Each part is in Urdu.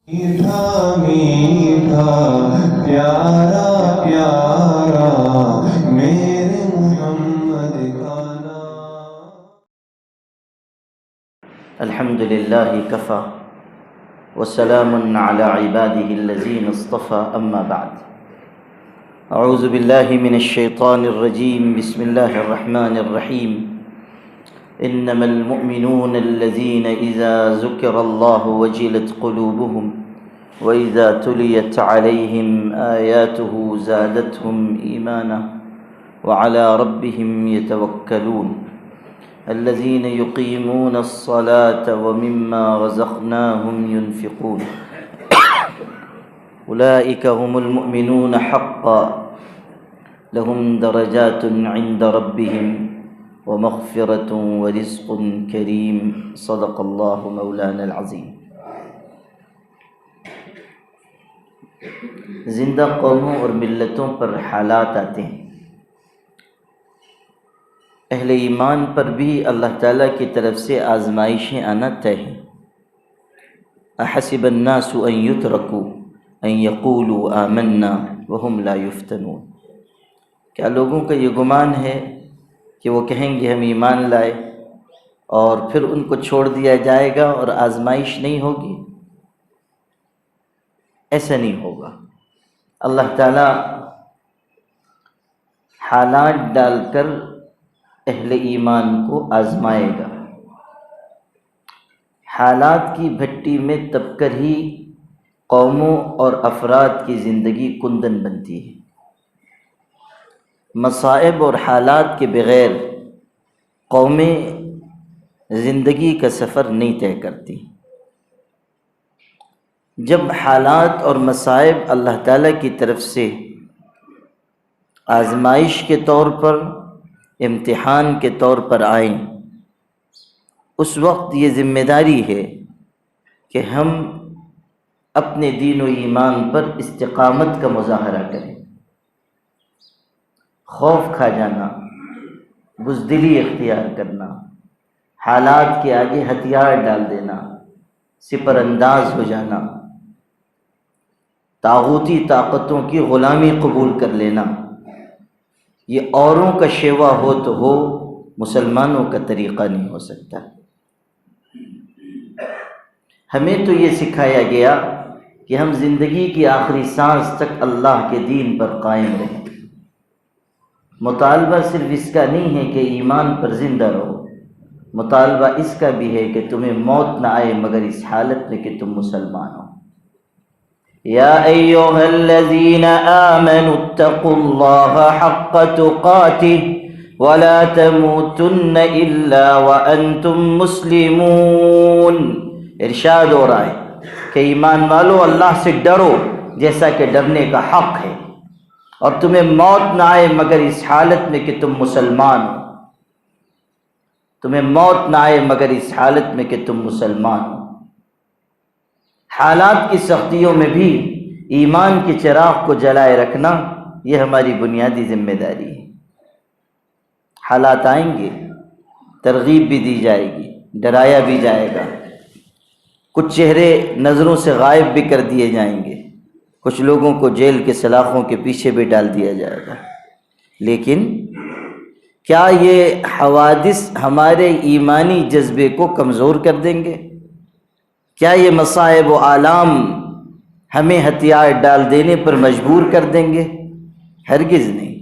میٹھا میٹھا پیارا پیارا میرے محمد کا نام۔ الحمد للہ کفا وسلام علی عباده الذین اصطفى اما بعد اعوذ باللہ من الشیطان الرجیم بسم اللہ الرحمن الرحیم انما المؤمنون الذین اذا ذکر اللہ وجلت قلوبهم واذا تلیت علیہم آیاته زادتهم ایمانا وعلى ربهم يتوکلون الذين يقيمون الصلاة ومما رزقناهم ينفقون أولئك هم المؤمنون حقا لهم درجات عند ربهم ومغفرة ورزق كريم صدق الله مولانا العظيم۔ زندہ قوموں اور ملتوں پر حالات آتے ہیں، اہل ایمان پر بھی اللہ تعالیٰ کی طرف سے آزمائشیں آنا طے ہیں۔ احسب الناس ان یترکوا ان یقولوا آمنا وهم لا یفتنون، کیا لوگوں کا یہ گمان ہے کہ وہ کہیں گے ہم ایمان لائے اور پھر ان کو چھوڑ دیا جائے گا اور آزمائش نہیں ہوگی؟ ایسا نہیں ہوگا۔ اللہ تعالیٰ حالات ڈال کر اہل ایمان کو آزمائے گا۔ حالات کی بھٹی میں تپ کر ہی قوموں اور افراد کی زندگی کندن بنتی ہے۔ مصائب اور حالات کے بغیر قومیں زندگی کا سفر نہیں طے کرتی۔ جب حالات اور مصائب اللہ تعالیٰ کی طرف سے آزمائش کے طور پر، امتحان کے طور پر آئیں، اس وقت یہ ذمہ داری ہے کہ ہم اپنے دین و ایمان پر استقامت کا مظاہرہ کریں۔ خوف کھا جانا، بزدلی اختیار کرنا، حالات کے آگے ہتھیار ڈال دینا، سپر انداز ہو جانا، طاغوتی طاقتوں کی غلامی قبول کر لینا، یہ اوروں کا شیوا ہو تو ہو، مسلمانوں کا طریقہ نہیں ہو سکتا۔ ہمیں تو یہ سکھایا گیا کہ ہم زندگی کی آخری سانس تک اللہ کے دین پر قائم رہیں۔ مطالبہ صرف اس کا نہیں ہے کہ ایمان پر زندہ رہو، مطالبہ اس کا بھی ہے کہ تمہیں موت نہ آئے مگر اس حالت میں کہ تم مسلمان ہو۔ یا ایھا الذین آمنوا اتقوا اللہ حق تقاتہ ولا تموتن الا وانتم مسلمون۔ ارشاد ہو رہا ہے کہ ایمان والو اللہ سے ڈرو جیسا کہ ڈرنے کا حق ہے، اور تمہیں موت نہ آئے مگر اس حالت میں کہ تم مسلمان ہو۔ تمہیں موت نہ آئے مگر اس حالت میں کہ تم مسلمان ہو۔ حالات کی سختیوں میں بھی ایمان کے چراغ کو جلائے رکھنا یہ ہماری بنیادی ذمہ داری ہے۔ حالات آئیں گے، ترغیب بھی دی جائے گی، ڈرایا بھی جائے گا، کچھ چہرے نظروں سے غائب بھی کر دیے جائیں گے، کچھ لوگوں کو جیل کے سلاخوں کے پیچھے بھی ڈال دیا جائے گا، لیکن کیا یہ حوادث ہمارے ایمانی جذبے کو کمزور کر دیں گے؟ کیا یہ مصائب و آلام ہمیں ہتھیار ڈال دینے پر مجبور کر دیں گے؟ ہرگز نہیں۔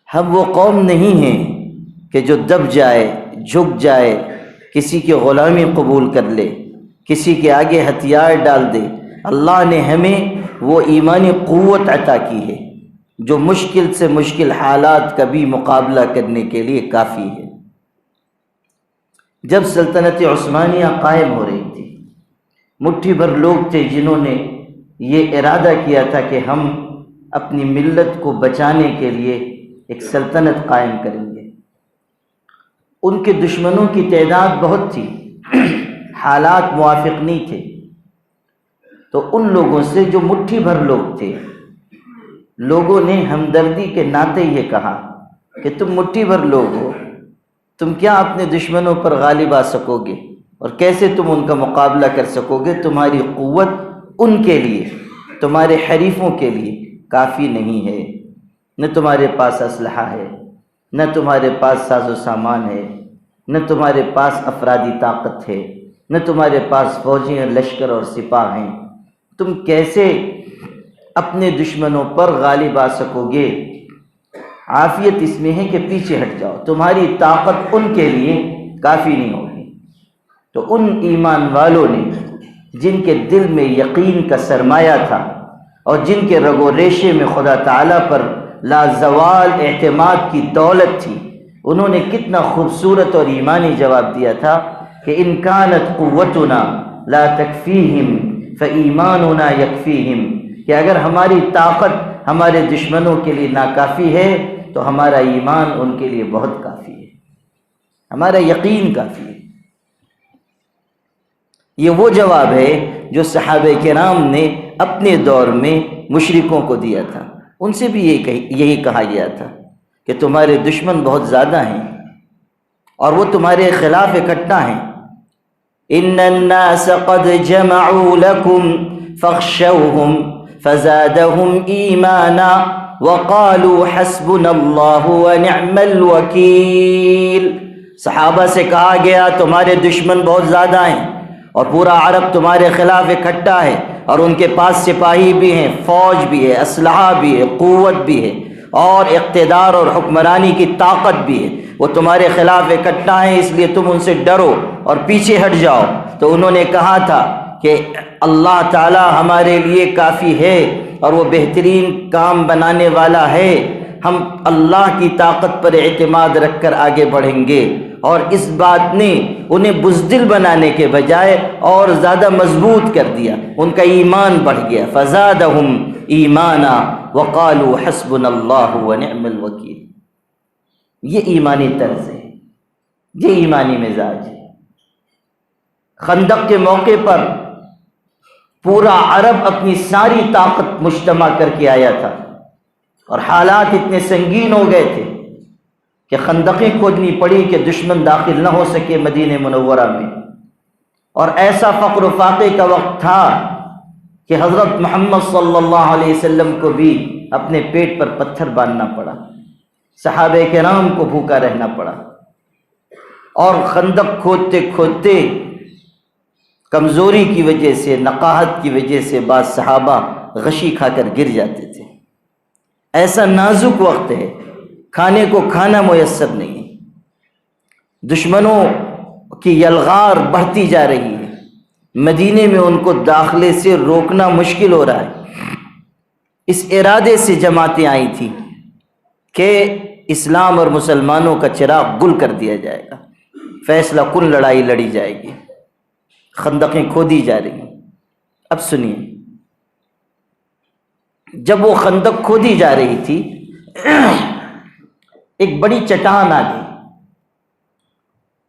ہم وہ قوم نہیں ہیں کہ جو دب جائے، جھک جائے، کسی کی غلامی قبول کر لے، کسی کے آگے ہتھیار ڈال دے۔ اللہ نے ہمیں وہ ایمانی قوت عطا کی ہے جو مشکل سے مشکل حالات کا بھی مقابلہ کرنے کے لیے کافی ہے۔ جب سلطنت عثمانیہ قائم ہو رہی تھی، مٹھی بھر لوگ تھے جنہوں نے یہ ارادہ کیا تھا کہ ہم اپنی ملت کو بچانے کے لیے ایک سلطنت قائم کریں گے۔ ان کے دشمنوں کی تعداد بہت تھی، حالات موافق نہیں تھے، تو ان لوگوں سے جو مٹھی بھر لوگ تھے، لوگوں نے ہمدردی کے ناطے یہ کہا کہ تم مٹھی بھر لوگ ہو، تم کیا اپنے دشمنوں پر غالب آ سکو گے؟ اور کیسے تم ان کا مقابلہ کر سکو گے؟ تمہاری قوت ان کے لیے، تمہارے حریفوں کے لیے کافی نہیں ہے۔ نہ تمہارے پاس اسلحہ ہے، نہ تمہارے پاس ساز و سامان ہے، نہ تمہارے پاس افرادی طاقت ہے، نہ تمہارے پاس فوجی اور لشکر اور سپاہ ہیں۔ تم کیسے اپنے دشمنوں پر غالب آ سکو گے؟ عافیت اس میں ہے کہ پیچھے ہٹ جاؤ، تمہاری طاقت ان کے لیے کافی نہیں ہوگی۔ تو ان ایمان والوں نے جن کے دل میں یقین کا سرمایہ تھا اور جن کے رگ و ریشے میں خدا تعالیٰ پر لازوال اعتماد کی دولت تھی، انہوں نے کتنا خوبصورت اور ایمانی جواب دیا تھا کہ ان کانت قوتنا لا تکفیہم فایماننا یکفیہم، کہ اگر ہماری طاقت ہمارے دشمنوں کے لیے ناکافی ہے تو ہمارا ایمان ان کے لیے بہت کافی ہے، ہمارا یقین کافی ہے۔ یہ وہ جواب ہے جو صحابہ کرام نے اپنے دور میں مشرکوں کو دیا تھا۔ ان سے بھی یہی کہا گیا تھا کہ تمہارے دشمن بہت زیادہ ہیں اور وہ تمہارے خلاف اکٹھا ہیں۔ ان الناس قد جمعوا لكم فاخشوهم فزادهم ایمانا وقالوا حسبنا اللہ ونعم الوکیل۔ صحابہ سے کہا گیا تمہارے دشمن بہت زیادہ ہیں اور پورا عرب تمہارے خلاف اکٹھا ہے، اور ان کے پاس سپاہی بھی ہیں، فوج بھی ہے، اسلحہ بھی ہے، قوت بھی ہے، اور اقتدار اور حکمرانی کی طاقت بھی ہے۔ وہ تمہارے خلاف اکٹھا ہیں، اس لیے تم ان سے ڈرو اور پیچھے ہٹ جاؤ۔ تو انہوں نے کہا تھا کہ اللہ تعالی ہمارے لیے کافی ہے اور وہ بہترین کام بنانے والا ہے، ہم اللہ کی طاقت پر اعتماد رکھ کر آگے بڑھیں گے۔ اور اس بات نے انہیں بزدل بنانے کے بجائے اور زیادہ مضبوط کر دیا، ان کا ایمان بڑھ گیا۔ فزادہم ایمانا وقالوا حسبنا اللہ ونعم الوکیل۔ یہ ایمانی طرز ہے، یہ ایمانی مزاج ہے۔ خندق کے موقع پر پورا عرب اپنی ساری طاقت مجتمع کر کے آیا تھا اور حالات اتنے سنگین ہو گئے تھے کہ خندقیں کھودنی پڑی کہ دشمن داخل نہ ہو سکے مدینہ منورہ میں، اور ایسا فقر و فاقے کا وقت تھا کہ حضرت محمد صلی اللہ علیہ وسلم کو بھی اپنے پیٹ پر پتھر باندھنا پڑا، صحابہ کرام کو بھوکا رہنا پڑا، اور خندق کھودتے کھودتے کمزوری کی وجہ سے، نقاہت کی وجہ سے بعض صحابہ غشی کھا کر گر جاتے تھے۔ ایسا نازک وقت ہے، کھانے کو کھانا میسر نہیں ہے، دشمنوں کی یلغار بڑھتی جا رہی ہے، مدینے میں ان کو داخلے سے روکنا مشکل ہو رہا ہے۔ اس ارادے سے جماعتیں آئی تھیں کہ اسلام اور مسلمانوں کا چراغ گل کر دیا جائے گا، فیصلہ کن لڑائی لڑی جائے گی، خندقیں کھودی جا رہی ہیں۔ اب سنیے، جب وہ خندق کھودی جا رہی تھی ایک بڑی چٹان آ گئی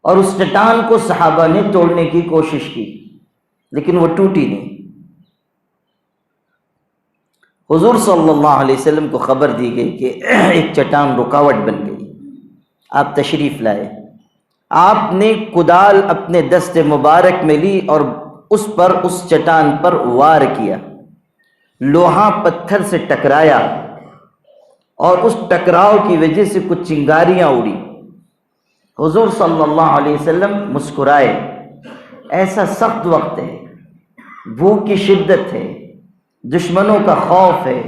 اور اس چٹان کو صحابہ نے توڑنے کی کوشش کی، لیکن وہ ٹوٹی نہیں۔ حضور صلی اللہ علیہ وسلم کو خبر دی گئی کہ ایک چٹان رکاوٹ بن گئی، آپ تشریف لائے۔ آپ نے کدال اپنے دست مبارک میں لی اور اس چٹان پر وار کیا، لوہا پتھر سے ٹکرایا اور اس ٹکراؤ کی وجہ سے کچھ چنگاریاں اڑی۔ حضور صلی اللہ علیہ وسلم مسکرائے۔ ایسا سخت وقت ہے، بھوک کی شدت ہے، دشمنوں کا خوف ہے،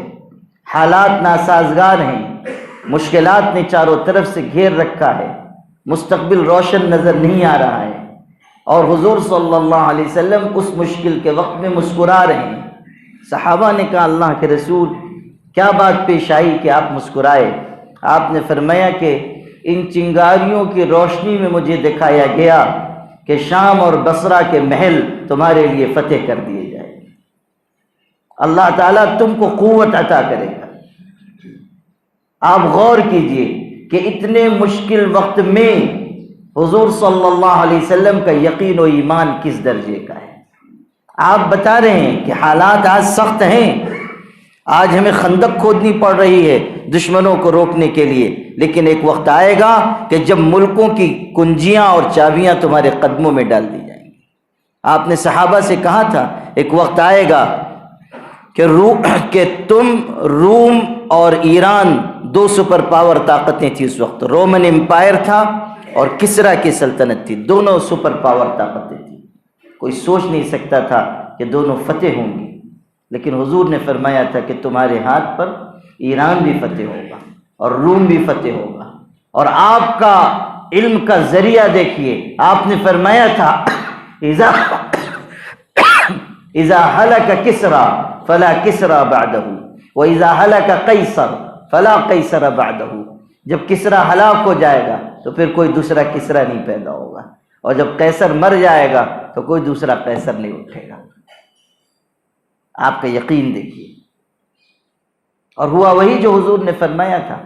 حالات ناسازگار ہیں، مشکلات نے چاروں طرف سے گھیر رکھا ہے، مستقبل روشن نظر نہیں آ رہا ہے، اور حضور صلی اللہ علیہ وسلم اس مشکل کے وقت میں مسکرا رہے ہیں۔ صحابہ نے کہا اللہ کے رسول کیا بات پیش آئی کہ آپ مسکرائے؟ آپ نے فرمایا کہ ان چنگاریوں کی روشنی میں مجھے دکھایا گیا کہ شام اور بصرہ کے محل تمہارے لیے فتح کر دیے جائیں، اللہ تعالیٰ تم کو قوت عطا کرے گا۔ آپ غور کیجئے کہ اتنے مشکل وقت میں حضور صلی اللہ علیہ وسلم کا یقین و ایمان کس درجے کا ہے۔ آپ بتا رہے ہیں کہ حالات آج سخت ہیں، آج ہمیں خندق کھودنی پڑ رہی ہے دشمنوں کو روکنے کے لیے، لیکن ایک وقت آئے گا کہ جب ملکوں کی کنجیاں اور چابیاں تمہارے قدموں میں ڈال دی جائیں گی۔ آپ نے صحابہ سے کہا تھا ایک وقت آئے گا کہ تم روم اور ایران دو سپر پاور طاقتیں تھیں اس وقت، رومن امپائر تھا اور کسرا کی سلطنت تھی، دونوں سپر پاور طاقتیں تھیں، کوئی سوچ نہیں سکتا تھا کہ دونوں فتح ہوں گی، لیکن حضور نے فرمایا تھا کہ تمہارے ہاتھ پر ایران بھی فتح ہوگا اور روم بھی فتح ہوگا۔ اور آپ کا علم کا ذریعہ دیکھیے، آپ نے فرمایا تھا اذا ہلک کسرا فلا کسرا بعدہ واذا ہلک قیصر فلا قیصر بعدہ، جب کسرا ہلاک ہو جائے گا تو پھر کوئی دوسرا کسرا نہیں پیدا ہوگا، اور جب قیصر مر جائے گا تو کوئی دوسرا قیصر نہیں اٹھے گا۔ آپ کا یقین دیکھیے، اور ہوا وہی جو حضور نے فرمایا تھا،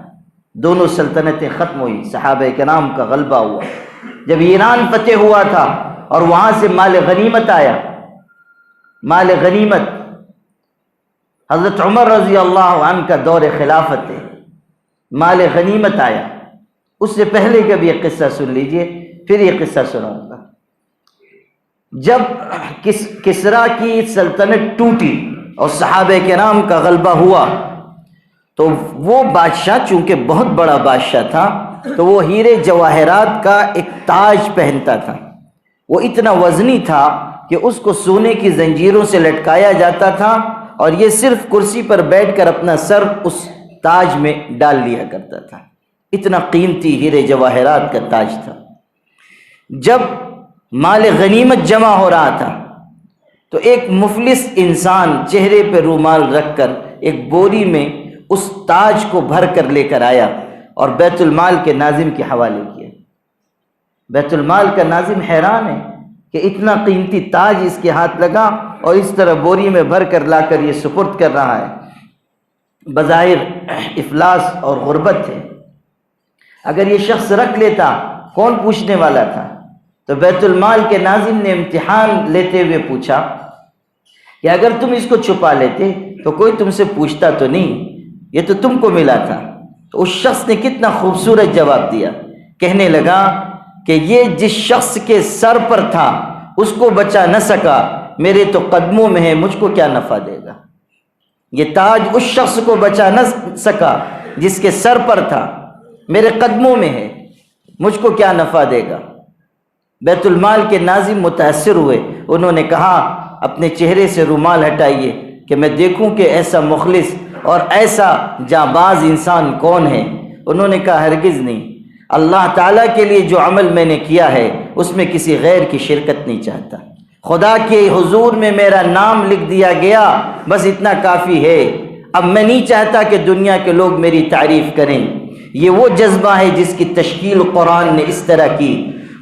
دونوں سلطنتیں ختم ہوئی، صحابہ کرام کا غلبہ ہوا۔ جب ایران فتح ہوا تھا اور وہاں سے مال غنیمت آیا، مال غنیمت، حضرت عمر رضی اللہ عنہ کا دور خلافت ہے، مال غنیمت آیا۔ اس سے پہلے کا بھی یہ قصہ سن لیجئے، پھر یہ قصہ سناؤں گا۔ جب کسرا کی سلطنت ٹوٹی اور صحابہ کرام کا غلبہ ہوا، تو وہ بادشاہ چونکہ بہت بڑا بادشاہ تھا تو وہ ہیرے جواہرات کا ایک تاج پہنتا تھا، وہ اتنا وزنی تھا کہ اس کو سونے کی زنجیروں سے لٹکایا جاتا تھا، اور یہ صرف کرسی پر بیٹھ کر اپنا سر اس تاج میں ڈال لیا کرتا تھا، اتنا قیمتی ہیرے جواہرات کا تاج تھا۔ جب مال غنیمت جمع ہو رہا تھا تو ایک مفلس انسان چہرے پہ رومال رکھ کر ایک بوری میں اس تاج کو بھر کر لے کر آیا اور بیت المال کے ناظم کے حوالے کیا۔ بیت المال کا ناظم حیران ہے کہ اتنا قیمتی تاج اس کے ہاتھ لگا اور اس طرح بوری میں بھر کر لا کر یہ سپرد کر رہا ہے، بظاہر افلاس اور غربت ہے۔ اگر یہ شخص رکھ لیتا کون پوچھنے والا تھا؟ تو بیت المال کے ناظم نے امتحان لیتے ہوئے پوچھا کہ اگر تم اس کو چھپا لیتے تو کوئی تم سے پوچھتا تو نہیں، یہ تو تم کو ملا تھا۔ تو اس شخص نے کتنا خوبصورت جواب دیا، کہنے لگا کہ یہ جس شخص کے سر پر تھا اس کو بچا نہ سکا، میرے تو قدموں میں ہے، مجھ کو کیا نفع دے گا۔ یہ تاج اس شخص کو بچا نہ سکا جس کے سر پر تھا، میرے قدموں میں ہے، مجھ کو کیا نفع دے گا۔ بیت المال کے ناظم متاثر ہوئے، انہوں نے کہا اپنے چہرے سے رومال ہٹائیے کہ میں دیکھوں کہ ایسا مخلص اور ایسا جانباز انسان کون ہے۔ انہوں نے کہا ہرگز نہیں، اللہ تعالیٰ کے لیے جو عمل میں نے کیا ہے اس میں کسی غیر کی شرکت نہیں چاہتا، خدا کے حضور میں میرا نام لکھ دیا گیا، بس اتنا کافی ہے، اب میں نہیں چاہتا کہ دنیا کے لوگ میری تعریف کریں۔ یہ وہ جذبہ ہے جس کی تشکیل قرآن نے اس طرح کی،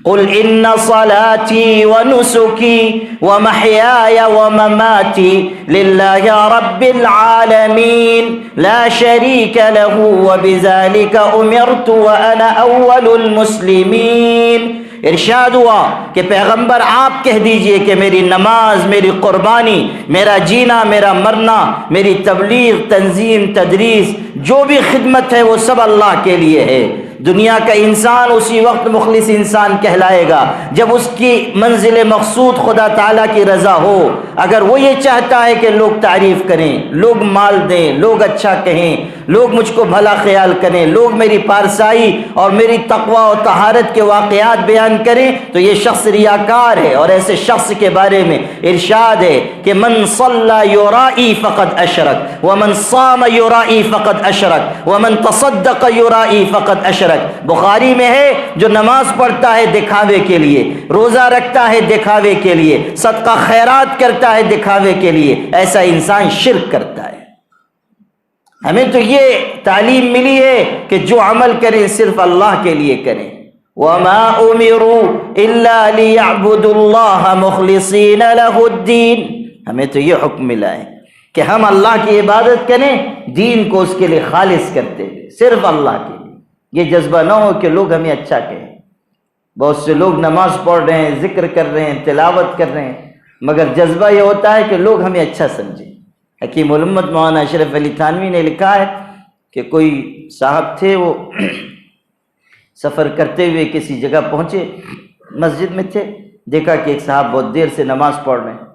قل ان صلاتي ونسكي ومحياي ومماتي لله رب العالمين لا شريك له وبذلك امرت وانا اول المسلمين۔ ارشاد ہوا کہ پیغمبر آپ کہہ دیجئے کہ میری نماز، میری قربانی، میرا جینا، میرا مرنا، میری تبلیغ، تنظیم، تدریس، جو بھی خدمت ہے وہ سب اللہ کے لیے ہے۔ دنیا کا انسان اسی وقت مخلص انسان کہلائے گا جب اس کی منزل مقصود خدا تعالیٰ کی رضا ہو۔ اگر وہ یہ چاہتا ہے کہ لوگ تعریف کریں، لوگ مال دیں، لوگ اچھا کہیں، لوگ مجھ کو بھلا خیال کریں، لوگ میری پارسائی اور میری تقوی و طہارت کے واقعات بیان کریں، تو یہ شخص ریاکار ہے۔ اور ایسے شخص کے بارے میں ارشاد ہے کہ من صلی یرائی فقد اشرک ومن صام یرائی فقد اشرک ومن تصدق یرائی فقد اشرک۔ بخاری میں ہے جو نماز پڑھتا ہے دکھاوے کے لیے، روزہ رکھتا ہے دکھاوے کے لیے، صدقہ خیرات کرتا ہے دکھاوے کے لیے، ایسا انسان شرک کرتا ہے۔ ہمیں تو یہ تعلیم ملی ہے کہ جو عمل کریں صرف اللہ کے لیے کریں۔ وَمَا أُمِرُوا إِلَّا لِيَعْبُدُوا اللَّهَ مُخْلِصِينَ لَهُ الدِّينَ۔ ہمیں تو یہ حکم ملا ہے کہ ہم اللہ کی عبادت کریں، دین کو اس کے لیے خالص کرتے ہیں، صرف اللہ کے لیے۔ یہ جذبہ نہ ہو کہ لوگ ہمیں اچھا کہیں۔ بہت سے لوگ نماز پڑھ رہے ہیں، ذکر کر رہے ہیں، تلاوت کر رہے ہیں، مگر جذبہ یہ ہوتا ہے کہ لوگ ہمیں اچھا سمجھیں۔ حکیم الامت مولانا اشرف علی تھانوی نے لکھا ہے کہ کوئی صاحب تھے، وہ سفر کرتے ہوئے کسی جگہ پہنچے، مسجد میں تھے، دیکھا کہ ایک صاحب بہت دیر سے نماز پڑھ رہے ہیں،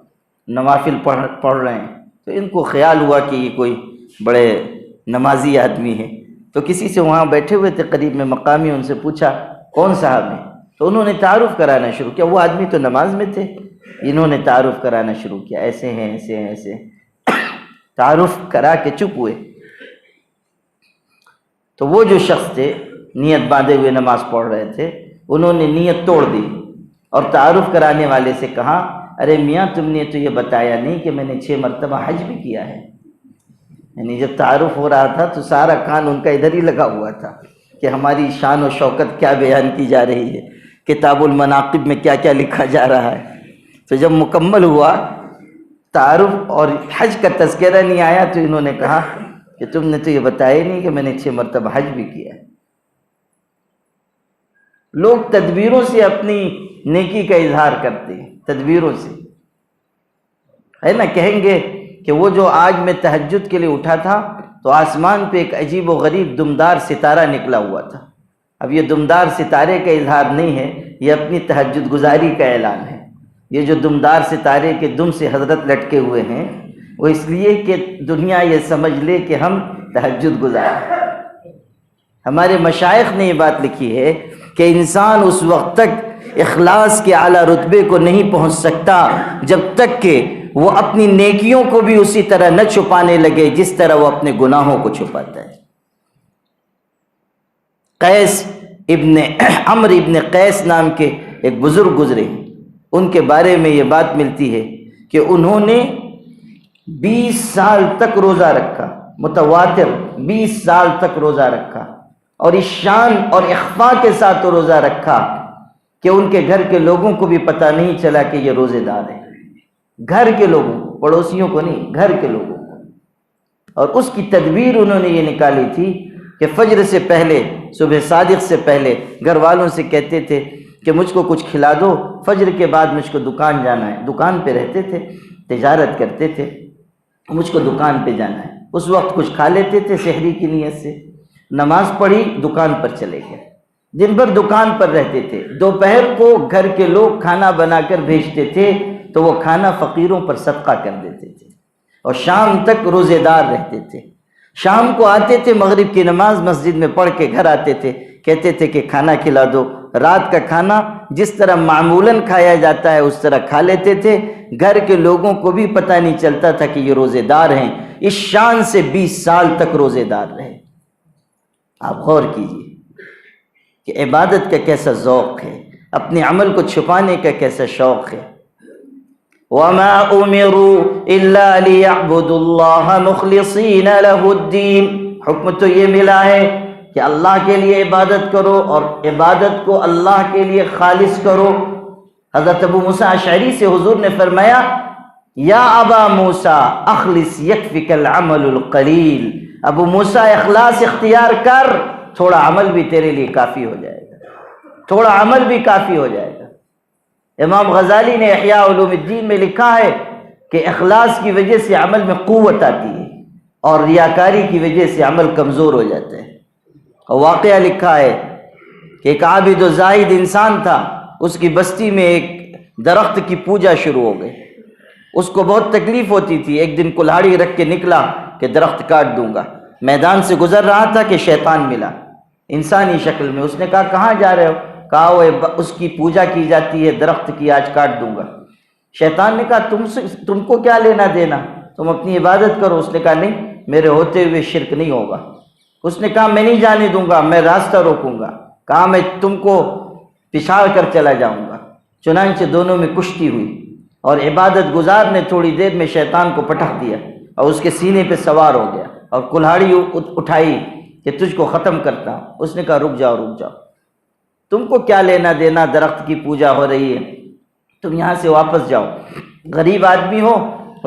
نوافل پڑھ رہے ہیں، تو ان کو خیال ہوا کہ یہ کوئی بڑے نمازی آدمی ہے، تو کسی سے وہاں بیٹھے ہوئے تھے قریب میں مقامی، ان سے پوچھا کون صاحب ہے، تو انہوں نے تعارف کرانا شروع کیا، وہ آدمی تو نماز میں تھے، انہوں نے تعارف کرانا شروع کیا، ایسے ہیں ایسے ہیں ایسے ہیں، تعارف کرا کے چپ ہوئے۔ تو وہ جو شخص تھے نیت باندھے ہوئے نماز پڑھ رہے تھے، انہوں نے نیت توڑ دی اور تعارف کرانے والے سے کہا ارے میاں تم نے تو یہ بتایا نہیں کہ میں نے 6 مرتبہ حج بھی کیا ہے۔ یعنی جب تعارف ہو رہا تھا تو سارا کان ان کا ادھر ہی لگا ہوا تھا کہ ہماری شان و شوکت کیا بیان کی جا رہی ہے، کتاب المناقب میں کیا کیا لکھا جا رہا ہے۔ تو جب مکمل ہوا تعارف اور حج کا تذکرہ نہیں آیا تو انہوں نے کہا کہ تم نے تو یہ بتایا ہی نہیں کہ میں نے 6 مرتبہ حج بھی کیا ہے۔ لوگ تدبیروں سے اپنی نیکی کا اظہار کرتے ہیں، تدبیروں سے، ہے نا، کہیں گے کہ وہ جو آج میں تہجد کے لیے اٹھا تھا تو آسمان پہ ایک عجیب و غریب دمدار ستارہ نکلا ہوا تھا۔ اب یہ دمدار ستارے کا اظہار نہیں ہے، یہ اپنی تہجد گزاری کا اعلان ہے۔ یہ جو دمدار ستارے کے دم سے حضرت لٹکے ہوئے ہیں وہ اس لیے کہ دنیا یہ سمجھ لے کہ ہم تہجد گزار ہیں۔ ہمارے مشائخ نے یہ بات لکھی ہے کہ انسان اس وقت تک اخلاص کے اعلیٰ رتبے کو نہیں پہنچ سکتا جب تک کہ وہ اپنی نیکیوں کو بھی اسی طرح نہ چھپانے لگے جس طرح وہ اپنے گناہوں کو چھپاتا ہے۔ قیس ابن عمرو ابن قیس نام کے ایک بزرگ گزرے، ان کے بارے میں یہ بات ملتی ہے کہ انہوں نے 20 سال تک روزہ رکھا، متواتر 20 سال تک روزہ رکھا، اور اس شان اور اخفاء کے ساتھ روزہ رکھا کہ ان کے گھر کے لوگوں کو بھی پتہ نہیں چلا کہ یہ روزے دار ہے، گھر کے لوگوں کو، پڑوسیوں کو نہیں، گھر کے لوگوں کو۔ اور اس کی تدبیر انہوں نے یہ نکالی تھی کہ فجر سے پہلے، صبح صادق سے پہلے گھر والوں سے کہتے تھے کہ مجھ کو کچھ کھلا دو، فجر کے بعد مجھ کو دکان جانا ہے، دکان پہ رہتے تھے، تجارت کرتے تھے، مجھ کو دکان پہ جانا ہے، اس وقت کچھ کھا لیتے تھے سحری کی نیت سے، نماز پڑھی دکان پر چلے گئے، دن بھر دکان پر رہتے تھے، دوپہر کو گھر کے لوگ کھانا بنا کر بھیجتے تھے تو وہ کھانا فقیروں پر صدقہ کر دیتے تھے، اور شام تک روزے دار رہتے تھے۔ شام کو آتے تھے، مغرب کی نماز مسجد میں پڑھ کے گھر آتے تھے، کہتے تھے کہ کھانا کھلا دو، رات کا کھانا جس طرح معمولاً کھایا جاتا ہے اس طرح کھا لیتے تھے، گھر کے لوگوں کو بھی پتہ نہیں چلتا تھا کہ یہ روزے دار ہیں۔ اس شان سے 20 سال تک روزے دار رہے۔ آپ غور کیجئے کہ عبادت کا کیسا ذوق ہے، اپنے عمل کو چھپانے کا کیسا شوق ہے۔ وَمَا أُمِرُوا إِلَّا لِيَعْبُدُوا اللَّهَ مُخْلِصِينَ لَهُ الدِّينَ، حکم تو یہ ملا ہے کہ اللہ کے لیے عبادت کرو اور عبادت کو اللہ کے لیے خالص کرو۔ حضرت ابو موسیٰ اشعری سے حضور نے فرمایا یا ابا موسیٰ اخلص یکفک العمل القلیل، ابو موسیٰ اخلاص اختیار کر، تھوڑا عمل بھی تیرے لیے کافی ہو جائے گا، تھوڑا عمل بھی کافی ہو جائے گا۔ امام غزالی نے احیاء علوم الدین میں لکھا ہے کہ اخلاص کی وجہ سے عمل میں قوت آتی ہے اور ریاکاری کی وجہ سے عمل کمزور ہو جاتا ہے۔ اور واقعہ لکھا ہے کہ ایک عابد و زاہد انسان تھا، اس کی بستی میں ایک درخت کی پوجا شروع ہو گئی، اس کو بہت تکلیف ہوتی تھی۔ ایک دن کلہاڑی رکھ کے نکلا کہ درخت کاٹ دوں گا، میدان سے گزر رہا تھا کہ شیطان ملا انسانی شکل میں، اس نے کہا کہاں جا رہے ہو؟ کہا وہ اس کی پوجا کی جاتی ہے درخت کی، آج کاٹ دوں گا۔ شیطان نے کہا تم کو کیا لینا دینا، تم اپنی عبادت کرو۔ اس نے کہا نہیں، میرے ہوتے ہوئے شرک نہیں ہوگا۔ اس نے کہا میں نہیں جانے دوں گا، میں راستہ روکوں گا۔ کہا میں تم کو پچھاڑ کر چلا جاؤں گا۔ چنانچہ دونوں میں کشتی ہوئی اور عبادت گزار نے تھوڑی دیر میں شیطان کو پٹخ دیا اور اس کے سینے پہ سوار ہو گیا اور کلہاڑی اٹھائی کہ تجھ کو ختم کرتا ہوں۔ اس نے کہا رک جاؤ رک جاؤ، تم کو کیا لینا دینا، درخت کی پوجا ہو رہی ہے، تم یہاں سے واپس جاؤ۔ غریب آدمی ہو،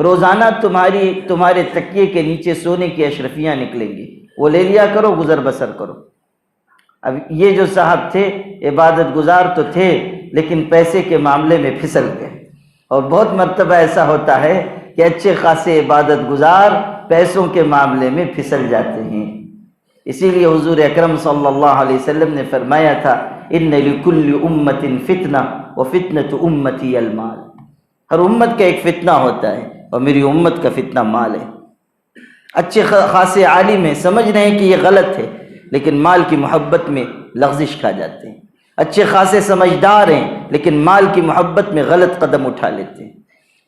روزانہ تمہارے تکیے کے نیچے سونے کی اشرفیاں نکلیں گی، وہ لے لیا کرو، گزر بسر کرو۔ اب یہ جو صاحب تھے عبادت گزار تو تھے لیکن پیسے کے معاملے میں پھسل گئے، اور بہت مرتبہ ایسا ہوتا ہے کہ اچھے خاصے عبادت گزار پیسوں کے معاملے میں پھسل جاتے ہیں۔ اسی لیے حضور اکرم صلی اللہ علیہ وسلم نے فرمایا تھا ان لکل امت فتنہ وفتنۃ امتی المال، ہر امت کا ایک فتنہ ہوتا ہے اور میری امت کا فتنہ مال ہے۔ اچھے خاصے عالم ہیں، سمجھ رہے ہیں کہ یہ غلط ہے، لیکن مال کی محبت میں لغزش کھا جاتے ہیں۔ اچھے خاصے سمجھدار ہیں، لیکن مال کی محبت میں غلط قدم اٹھا لیتے ہیں۔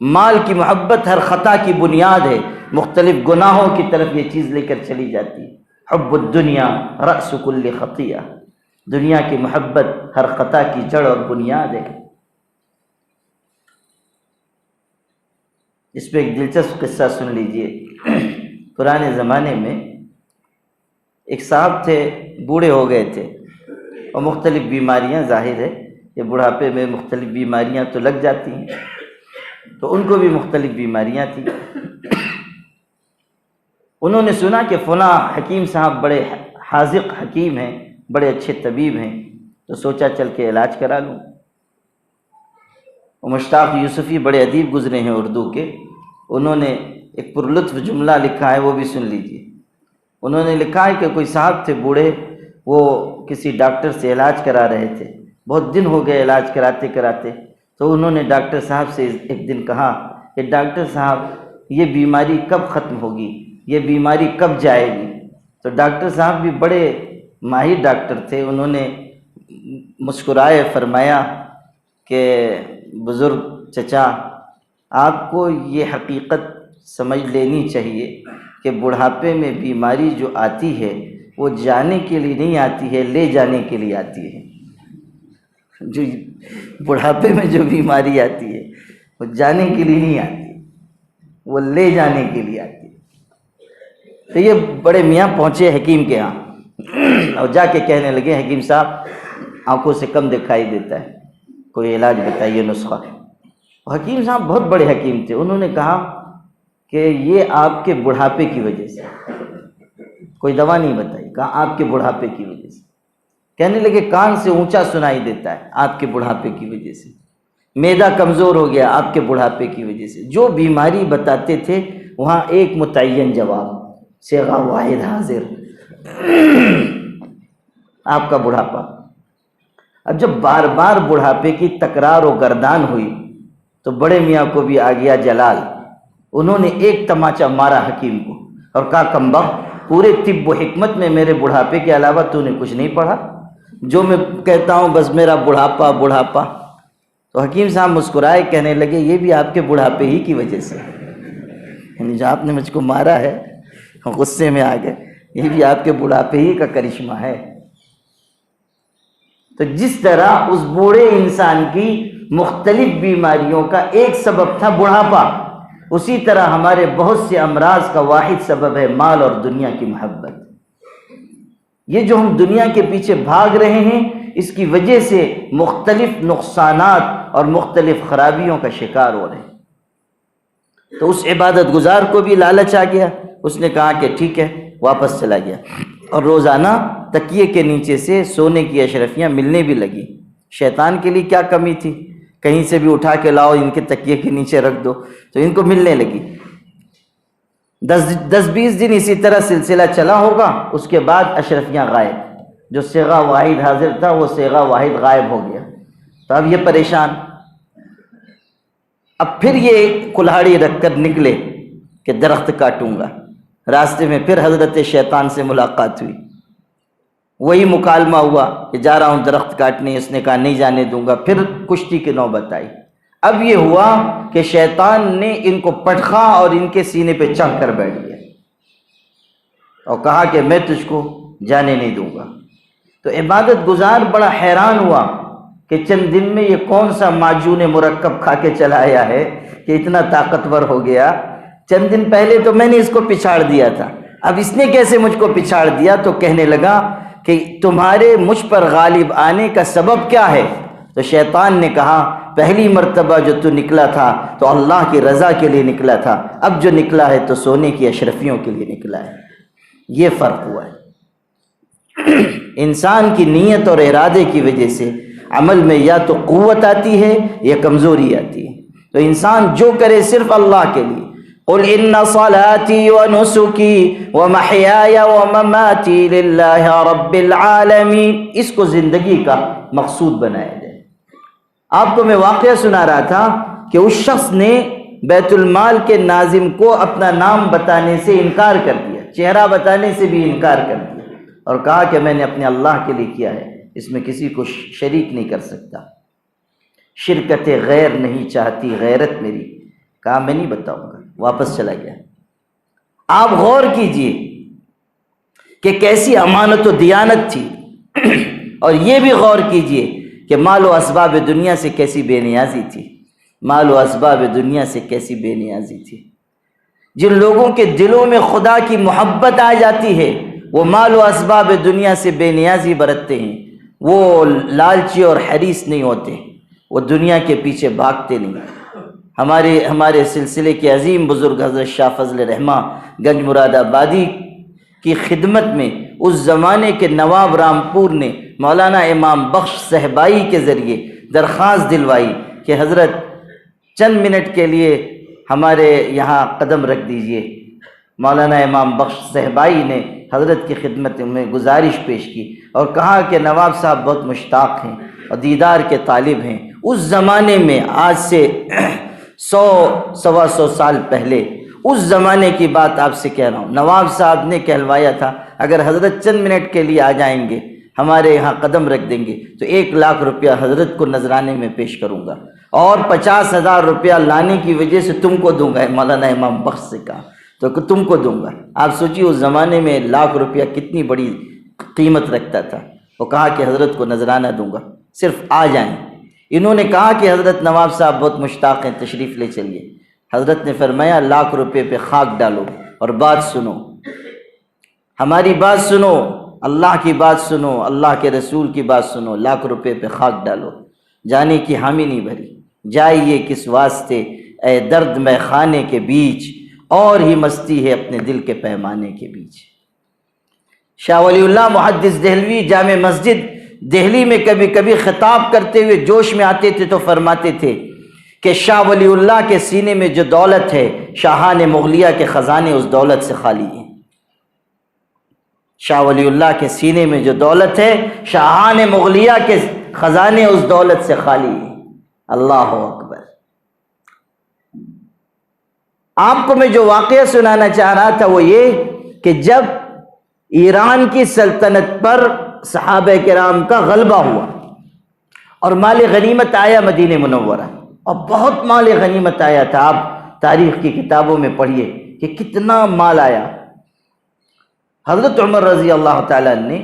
مال کی محبت ہر خطا کی بنیاد ہے، مختلف گناہوں کی طرف یہ چیز لے کر چلی جاتی ہے۔ حب الدنیا رأس کل خطیہ، دنیا کی محبت ہر خطا کی جڑ اور بنیاد ہے۔ اس پہ ایک دلچسپ قصہ سن لیجئے۔ پرانے زمانے میں ایک صاحب تھے، بوڑھے ہو گئے تھے اور مختلف بیماریاں، ظاہر ہے کہ بڑھاپے میں مختلف بیماریاں تو لگ جاتی ہیں، تو ان کو بھی مختلف بیماریاں تھیں۔ انہوں نے سنا کہ فلاں حکیم صاحب بڑے حاذق حکیم ہیں، بڑے اچھے طبیب ہیں، تو سوچا چل کے علاج کرا لوں۔ مشتاق یوسفی بڑے ادیب گزرے ہیں اردو کے، انہوں نے ایک پرلطف جملہ لکھا ہے، وہ بھی سن لیجیے۔ انہوں نے لکھا ہے کہ کوئی صاحب تھے بوڑھے، وہ کسی ڈاکٹر سے علاج کرا رہے تھے، بہت دن ہو گئے علاج کراتے کراتے، تو انہوں نے ڈاکٹر صاحب سے ایک دن کہا کہ ڈاکٹر صاحب یہ بیماری کب ختم ہوگی، یہ بیماری کب جائے گی؟ تو ڈاکٹر صاحب بھی بڑے ماہر ڈاکٹر تھے، انہوں نے مسکرائے، فرمایا کہ بزرگ چچا، آپ کو یہ حقیقت سمجھ لینی چاہیے کہ بڑھاپے میں بیماری جو آتی ہے وہ جانے کے لیے نہیں آتی ہے، لے جانے کے لیے آتی ہے۔ جو بڑھاپے میں جو بیماری آتی ہے وہ جانے کے لیے نہیں آتی، وہ لے جانے کے لیے آتی ہے۔ تو یہ بڑے میاں پہنچے حکیم کے ہاں اور جا کے کہنے لگے حکیم صاحب آنکھوں سے کم دکھائی دیتا ہے، کوئی علاج بتائیے، نسخہ۔ حکیم صاحب بہت بڑے حکیم تھے، انہوں نے کہا کہ یہ آپ کے بڑھاپے کی وجہ سے، کوئی دوا نہیں بتائی، کہا آپ کے بڑھاپے کی وجہ سے۔ کہنے لگے کان سے اونچا سنائی دیتا ہے، آپ کے بڑھاپے کی وجہ سے۔ معدہ کمزور ہو گیا، آپ کے بڑھاپے کی وجہ سے۔ جو بیماری بتاتے تھے وہاں ایک متعین جواب، صیغہ واحد حاضر، آپ کا بڑھاپا۔ اب جب بار بار بڑھاپے کی تکرار و گردان ہوئی تو بڑے میاں کو بھی آ گیا جلال، انہوں نے ایک تماچا مارا حکیم کو اور کہا کمبخت، پورے طب و حکمت میں میرے بڑھاپے کے علاوہ تو نے کچھ نہیں پڑھا، جو میں کہتا ہوں بس میرا بڑھاپا بڑھاپا۔ تو حکیم صاحب مسکرائے، کہنے لگے یہ بھی آپ کے بڑھاپے ہی کی وجہ سے، یعنی جو آپ نے مجھ کو مارا ہے، غصے میں آ گئے، یہ بھی آپ کے بڑھاپے ہی کا کرشمہ ہے۔ تو جس طرح اس بوڑھے انسان کی مختلف بیماریوں کا ایک سبب تھا بڑھاپا، اسی طرح ہمارے بہت سے امراض کا واحد سبب ہے مال اور دنیا کی محبت۔ یہ جو ہم دنیا کے پیچھے بھاگ رہے ہیں، اس کی وجہ سے مختلف نقصانات اور مختلف خرابیوں کا شکار ہو رہے ہیں۔ تو اس عبادت گزار کو بھی لالچ آ گیا، اس نے کہا کہ ٹھیک ہے، واپس چلا گیا، اور روزانہ تکیے کے نیچے سے سونے کی اشرفیاں ملنے بھی لگی۔ شیطان کے لیے کیا کمی تھی، کہیں سے بھی اٹھا کے لاؤ، ان کے تکیے کے نیچے رکھ دو، تو ان کو ملنے لگی۔ 10-20 دن اسی طرح سلسلہ چلا ہوگا، اس کے بعد اشرفیاں غائب، جو صیغہ واحد حاضر تھا وہ صیغہ واحد غائب ہو گیا۔ تو اب یہ پریشان، اب پھر یہ کلہاڑی رکھ کر نکلے کہ درخت کاٹوں گا۔ راستے میں پھر حضرت شیطان سے ملاقات ہوئی، وہی مکالمہ ہوا کہ جا رہا ہوں درخت کاٹنے، اس نے کہا نہیں جانے دوں گا۔ پھر کشتی کی نوبت آئی۔ اب یہ ہوا کہ شیطان نے ان کو پٹخا اور ان کے سینے پہ چڑھ کر بیٹھ گیا اور کہا کہ میں تجھ کو جانے نہیں دوں گا۔ تو عبادت گزار بڑا حیران ہوا کہ چند دن میں یہ کون سا معجون مرکب کھا کے چلا آیا ہے کہ اتنا طاقتور ہو گیا۔ چند دن پہلے تو میں نے اس کو پچھاڑ دیا تھا، اب اس نے کیسے مجھ کو پچھاڑ دیا؟ تو کہنے لگا کہ تمہارے مجھ پر غالب آنے کا سبب کیا ہے؟ تو شیطان نے کہا پہلی مرتبہ جو تو نکلا تھا تو اللہ کی رضا کے لیے نکلا تھا، اب جو نکلا ہے تو سونے کی اشرفیوں کے لیے نکلا ہے۔ یہ فرق ہوا ہے۔ انسان کی نیت اور ارادے کی وجہ سے عمل میں یا تو قوت آتی ہے یا کمزوری آتی ہے۔ تو انسان جو کرے صرف اللہ کے لیے قل ان صلاتی ونسکی ومحیای ومماتی للہ رب العالمین، اس کو زندگی کا مقصود بنایا جائے۔ آپ کو میں واقعہ سنا رہا تھا کہ اس شخص نے بیت المال کے ناظم کو اپنا نام بتانے سے انکار کر دیا، چہرہ بتانے سے بھی انکار کر دیا، اور کہا کہ میں نے اپنے اللہ کے لیے کیا ہے، اس میں کسی کو شریک نہیں کر سکتا، شرکت غیر نہیں چاہتی غیرت میری، کہا میں نہیں بتاؤں گا، واپس چلا گیا۔ آپ غور کیجئے کہ کیسی امانت و دیانت تھی، اور یہ بھی غور کیجئے کہ مال و اسباب دنیا سے کیسی بے نیازی تھی، مال و اسباب دنیا سے کیسی بے نیازی تھی۔ جن لوگوں کے دلوں میں خدا کی محبت آ جاتی ہے وہ مال و اسباب دنیا سے بے نیازی برتتے ہیں، وہ لالچی اور حریص نہیں ہوتے، وہ دنیا کے پیچھے بھاگتے نہیں۔ ہمارے سلسلے کے عظیم بزرگ حضرت شاہ فضل رحمہ گنج مراد آبادی کی خدمت میں اس زمانے کے نواب رامپور نے مولانا امام بخش صہبائی کے ذریعے درخواست دلوائی کہ حضرت چند منٹ کے لیے ہمارے یہاں قدم رکھ دیجئے۔ مولانا امام بخش صہبائی نے حضرت کی خدمت میں گزارش پیش کی اور کہا کہ نواب صاحب بہت مشتاق ہیں اور دیدار کے طالب ہیں۔ اس زمانے میں آج سے 100-125 سال پہلے اس زمانے کی بات آپ سے کہہ رہا ہوں، نواب صاحب نے کہلوایا تھا اگر حضرت چند منٹ کے لیے آ جائیں گے ہمارے یہاں قدم رکھ دیں گے تو 1 لاکھ روپیہ حضرت کو نذرانے میں پیش کروں گا اور 50,000 روپیہ لانے کی وجہ سے تم کو دوں گا۔ مولانا امام بخش سے کہا تو تم کو دوں گا۔ آپ سوچیے اس زمانے میں 1 لاکھ روپیہ کتنی بڑی قیمت رکھتا تھا۔ وہ کہا کہ حضرت کو نذرانہ دوں گا، صرف آ جائیں۔ انہوں نے کہا کہ حضرت نواب صاحب بہت مشتاق ہیں، تشریف لے چلیے۔ حضرت نے فرمایا 1 لاکھ روپے پہ خاک ڈالو اور بات سنو، ہماری بات سنو، اللہ کی بات سنو، اللہ کے رسول کی بات سنو، 1 لاکھ روپے پہ خاک ڈالو، جانے کی حامی نہیں بھری، جائیے کس واسطے اے درد میں خانے کے بیچ، اور ہی مستی ہے اپنے دل کے پیمانے کے بیچ۔ شاہ ولی اللہ محدث دہلوی جامع مسجد دہلی میں کبھی کبھی خطاب کرتے ہوئے جوش میں آتے تھے تو فرماتے تھے کہ شاہ ولی اللہ کے سینے میں جو دولت ہے شاہان مغلیہ کے خزانے اس دولت سے خالی ہیں۔ شاہ ولی اللہ کے سینے میں جو دولت ہے شاہان مغلیہ کے خزانے اس دولت سے خالی ہیں۔ اللہ اکبر۔ آپ کو میں جو واقعہ سنانا چاہ رہا تھا وہ یہ کہ جب ایران کی سلطنت پر صحابہ کرام کا غلبہ ہوا اور مال غنیمت آیا مدینہ منورہ، اور بہت مال غنیمت آیا تھا، آپ تاریخ کی کتابوں میں پڑھیے کہ کتنا مال آیا۔ حضرت عمر رضی اللہ تعالیٰ نے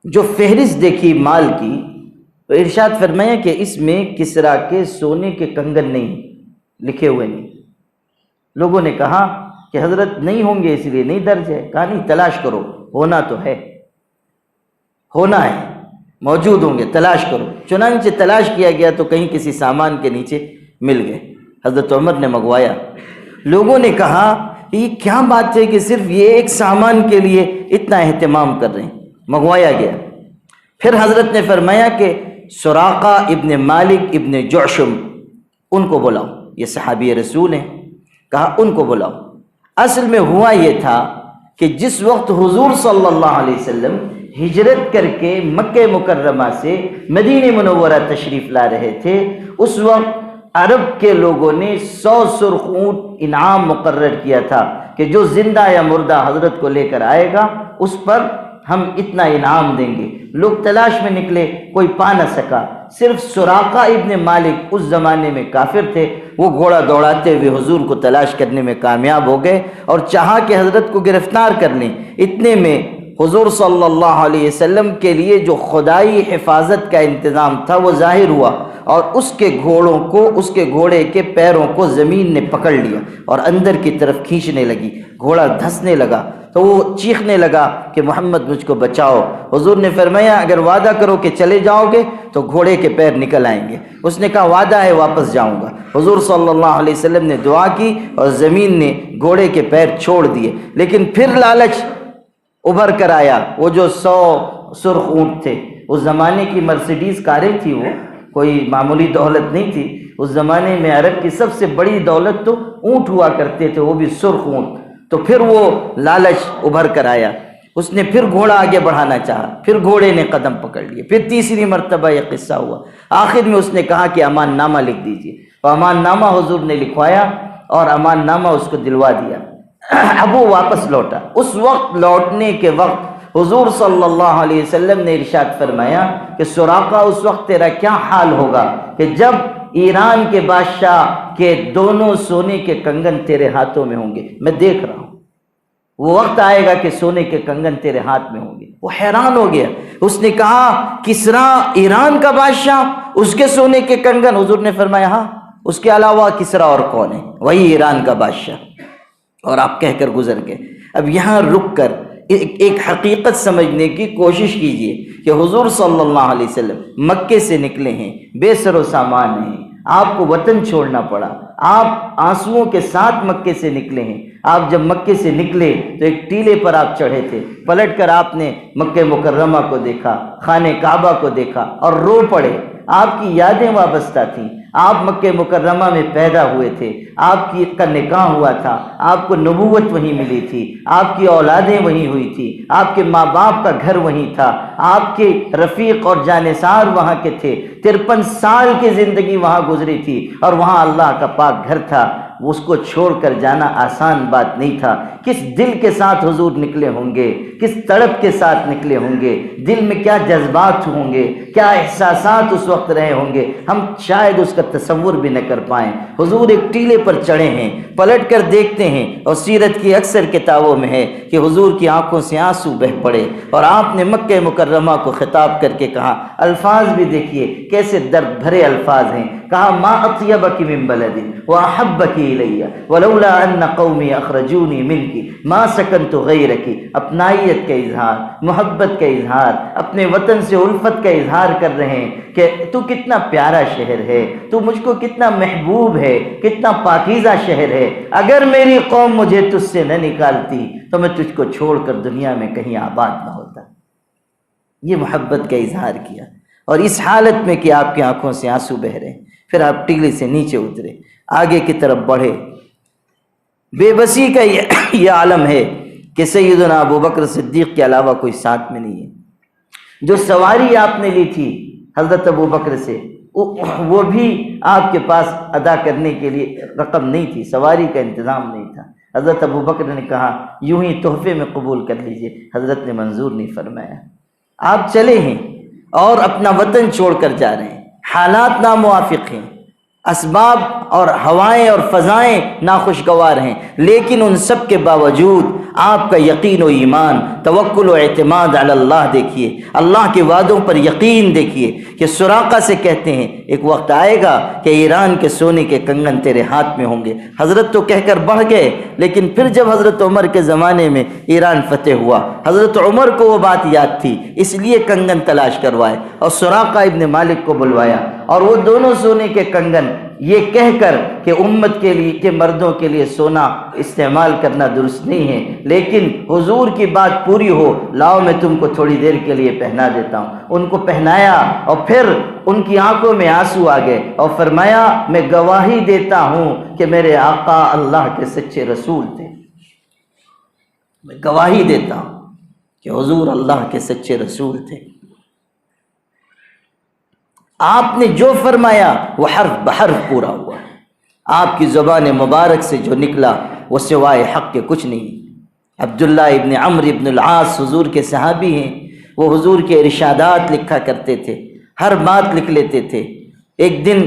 جو فہرست دیکھی مال کی تو ارشاد فرمایا کہ اس میں کسریٰ کے سونے کے کنگن نہیں لکھے ہوئے نہیں۔ لوگوں نے کہا کہ حضرت نہیں ہوں گے اس لیے نہیں درج ہے، کہا نہیں تلاش کرو، ہونا تو ہے، ہونا ہے، موجود ہوں گے، تلاش کرو۔ چنانچہ تلاش کیا گیا تو کہیں کسی سامان کے نیچے مل گئے، حضرت عمر نے منگوایا۔ لوگوں نے کہا یہ کیا بات ہے کہ صرف یہ ایک سامان کے لیے اتنا اہتمام کر رہے ہیں، منگوایا گیا۔ پھر حضرت نے فرمایا کہ سراقہ ابن مالک ابن جعشم ان کو بلاؤ، یہ صحابی رسول ہیں، کہا ان کو بلاؤ۔ اصل میں ہوا یہ تھا کہ جس وقت حضور صلی اللہ علیہ وسلم ہجرت کر کے مکہ مکرمہ سے مدینہ منورہ تشریف لا رہے تھے، اس وقت عرب کے لوگوں نے 100 سرخ اونٹ انعام مقرر کیا تھا کہ جو زندہ یا مردہ حضرت کو لے کر آئے گا اس پر ہم اتنا انعام دیں گے۔ لوگ تلاش میں نکلے، کوئی پا نہ سکا، صرف سراقہ ابن مالک اس زمانے میں کافر تھے، وہ گھوڑا دوڑاتے ہوئے حضور کو تلاش کرنے میں کامیاب ہو گئے اور چاہا کہ حضرت کو گرفتار کر لیں۔ اتنے میں حضور صلی اللہ علیہ وسلم کے لیے جو خدائی حفاظت کا انتظام تھا وہ ظاہر ہوا، اور اس کے گھوڑوں کو، اس کے گھوڑے کے پیروں کو زمین نے پکڑ لیا اور اندر کی طرف کھینچنے لگی، گھوڑا دھسنے لگا تو وہ چیخنے لگا کہ محمد مجھ کو بچاؤ۔ حضور نے فرمایا اگر وعدہ کرو کہ چلے جاؤ گے تو گھوڑے کے پیر نکل آئیں گے۔ اس نے کہا وعدہ ہے واپس جاؤں گا۔ حضور صلی اللہ علیہ وسلم نے دعا کی اور زمین نے گھوڑے کے پیر چھوڑ دیے، لیکن پھر لالچ ابھر کر آیا۔ وہ جو 100 سرخ اونٹ تھے، اس زمانے کی مرسیڈیز کاریں تھی، وہ کوئی معمولی دولت نہیں تھی اس زمانے میں۔ عرب کی سب سے بڑی دولت تو اونٹ ہوا کرتے تھے، وہ بھی سرخ اونٹ۔ تو پھر وہ لالچ ابھر کر آیا، اس نے پھر گھوڑا آگے بڑھانا چاہا، پھر گھوڑے نے قدم پکڑ لیے، پھر تیسری مرتبہ یہ قصہ ہوا۔ آخر میں اس نے کہا کہ امان نامہ لکھ دیجیے، اور امان نامہ حضور نے لکھوایا اور امان نامہ اس کو دلوا دیا۔ اب وہ واپس لوٹا۔ اس وقت لوٹنے کے وقت حضور صلی اللہ علیہ وسلم نے ارشاد فرمایا کہ سراقہ اس وقت تیرا کیا حال ہوگا کہ جب ایران کے بادشاہ کے دونوں سونے کے کنگن تیرے ہاتھوں میں ہوں گے۔ میں دیکھ رہا ہوں وہ وقت آئے گا کہ سونے کے کنگن تیرے ہاتھ میں ہوں گے۔ وہ حیران ہو گیا، اس نے کہا کسرا ایران کا بادشاہ، اس کے سونے کے کنگن؟ حضور نے فرمایا ہاں، اس کے علاوہ کسرا اور کون ہے؟ وہی ایران کا بادشاہ۔ اور آپ کہہ کر گزر گئے۔ اب یہاں رک کر ایک حقیقت سمجھنے کی کوشش کیجئے کہ حضور صلی اللہ علیہ وسلم مکے سے نکلے ہیں، بے سر و سامان ہیں، آپ کو وطن چھوڑنا پڑا، آپ آنسوؤں کے ساتھ مکے سے نکلے ہیں۔ آپ جب مکے سے نکلے تو ایک ٹیلے پر آپ چڑھے تھے، پلٹ کر آپ نے مکہ مکرمہ کو دیکھا، خانہ کعبہ کو دیکھا اور رو پڑے۔ آپ کی یادیں وابستہ تھیں، آپ مکہ مکرمہ میں پیدا ہوئے تھے، آپ کا نکاح ہوا تھا، آپ کو نبوت وہیں ملی تھی، آپ کی اولادیں وہیں ہوئی تھی، آپ کے ماں باپ کا گھر وہیں تھا، آپ کے رفیق اور جانثار وہاں کے تھے، 53 سال کی زندگی وہاں گزری تھی اور وہاں اللہ کا پاک گھر تھا۔ اس کو چھوڑ کر جانا آسان بات نہیں تھا۔ کس دل کے ساتھ حضور نکلے ہوں گے، کس تڑپ کے ساتھ نکلے ہوں گے، دل میں کیا جذبات ہوں گے، کیا احساسات اس وقت رہے ہوں گے، ہم شاید اس کا تصور بھی نہ کر پائیں۔ حضور ایک ٹیلے پر چڑھے ہیں، پلٹ کر دیکھتے ہیں اور سیرت کی اکثر کتابوں میں ہے کہ حضور کی آنکھوں سے آنسو بہہ پڑے اور آپ نے مکہ مکرمہ کو خطاب کر کے کہا، الفاظ بھی دیکھیے کیسے درد بھرے الفاظ ہیں، کہا ما اطیبک من بلد واحبک الی ولولا ان قومی اخرجونی منکی ما سکنت غیرکی۔ اپنائیت کا اظہار، محبت کا اظہار، اپنے وطن سے الفت کا اظہار کر رہے ہیں کہ تو کتنا پیارا شہر ہے، تو مجھ کو کتنا محبوب ہے، کتنا پاکیزہ شہر ہے، اگر میری قوم مجھے تجھ سے نہ نکالتی تو میں تجھ کو چھوڑ کر دنیا میں کہیں آباد نہ ہوتا۔ یہ محبت کا اظہار کیا، اور اس حالت میں کہ آپ کی آنکھوں سے آنسو بہ رہے ہیں۔ پھر آپ ٹیلے سے نیچے اترے، آگے کی طرف بڑھے۔ بے بسی کا یہ عالم ہے کہ سیدنا ابوبکر صدیق کے علاوہ کوئی ساتھ میں نہیں ہے۔ جو سواری آپ نے لی تھی حضرت ابوبکر سے، وہ بھی آپ کے پاس ادا کرنے کے لیے رقم نہیں تھی، سواری کا انتظام نہیں تھا۔ حضرت ابوبکر نے کہا یوں ہی تحفے میں قبول کر لیجئے، حضرت نے منظور نہیں فرمایا۔ آپ چلے ہیں اور اپنا وطن چھوڑ کر جا رہے ہیں، حالات ناموافق ہیں، اسباب اور ہوائیں اور فضائیں ناخوشگوار ہیں، لیکن ان سب کے باوجود آپ کا یقین و ایمان، توکل و اعتماد علی اللہ دیکھیے، اللہ کے وعدوں پر یقین دیکھیے کہ سراقہ سے کہتے ہیں ایک وقت آئے گا کہ ایران کے سونے کے کنگن تیرے ہاتھ میں ہوں گے۔ حضرت تو کہہ کر بڑھ گئے، لیکن پھر جب حضرت عمر کے زمانے میں ایران فتح ہوا، حضرت عمر کو وہ بات یاد تھی، اس لیے کنگن تلاش کروائے اور سراقہ ابن مالک کو بلوایا، اور وہ دونوں سونے کے کنگن یہ کہہ کر کہ امت کے لیے کہ مردوں کے لیے سونا استعمال کرنا درست نہیں ہے، لیکن حضور کی بات پوری ہو، لاؤ میں تم کو تھوڑی دیر کے لیے پہنا دیتا ہوں۔ ان کو پہنایا اور پھر ان کی آنکھوں میں آنسو آ گئے اور فرمایا میں گواہی دیتا ہوں کہ میرے آقا اللہ کے سچے رسول تھے، میں گواہی دیتا ہوں کہ حضور اللہ کے سچے رسول تھے۔ آپ نے جو فرمایا وہ حرف بحرف پورا ہوا، آپ کی زبان مبارک سے جو نکلا وہ سوائے حق کے کچھ نہیں۔ عبداللہ ابن عمرو ابن العاص حضور کے صحابی ہیں، وہ حضور کے ارشادات لکھا کرتے تھے، ہر بات لکھ لیتے تھے۔ ایک دن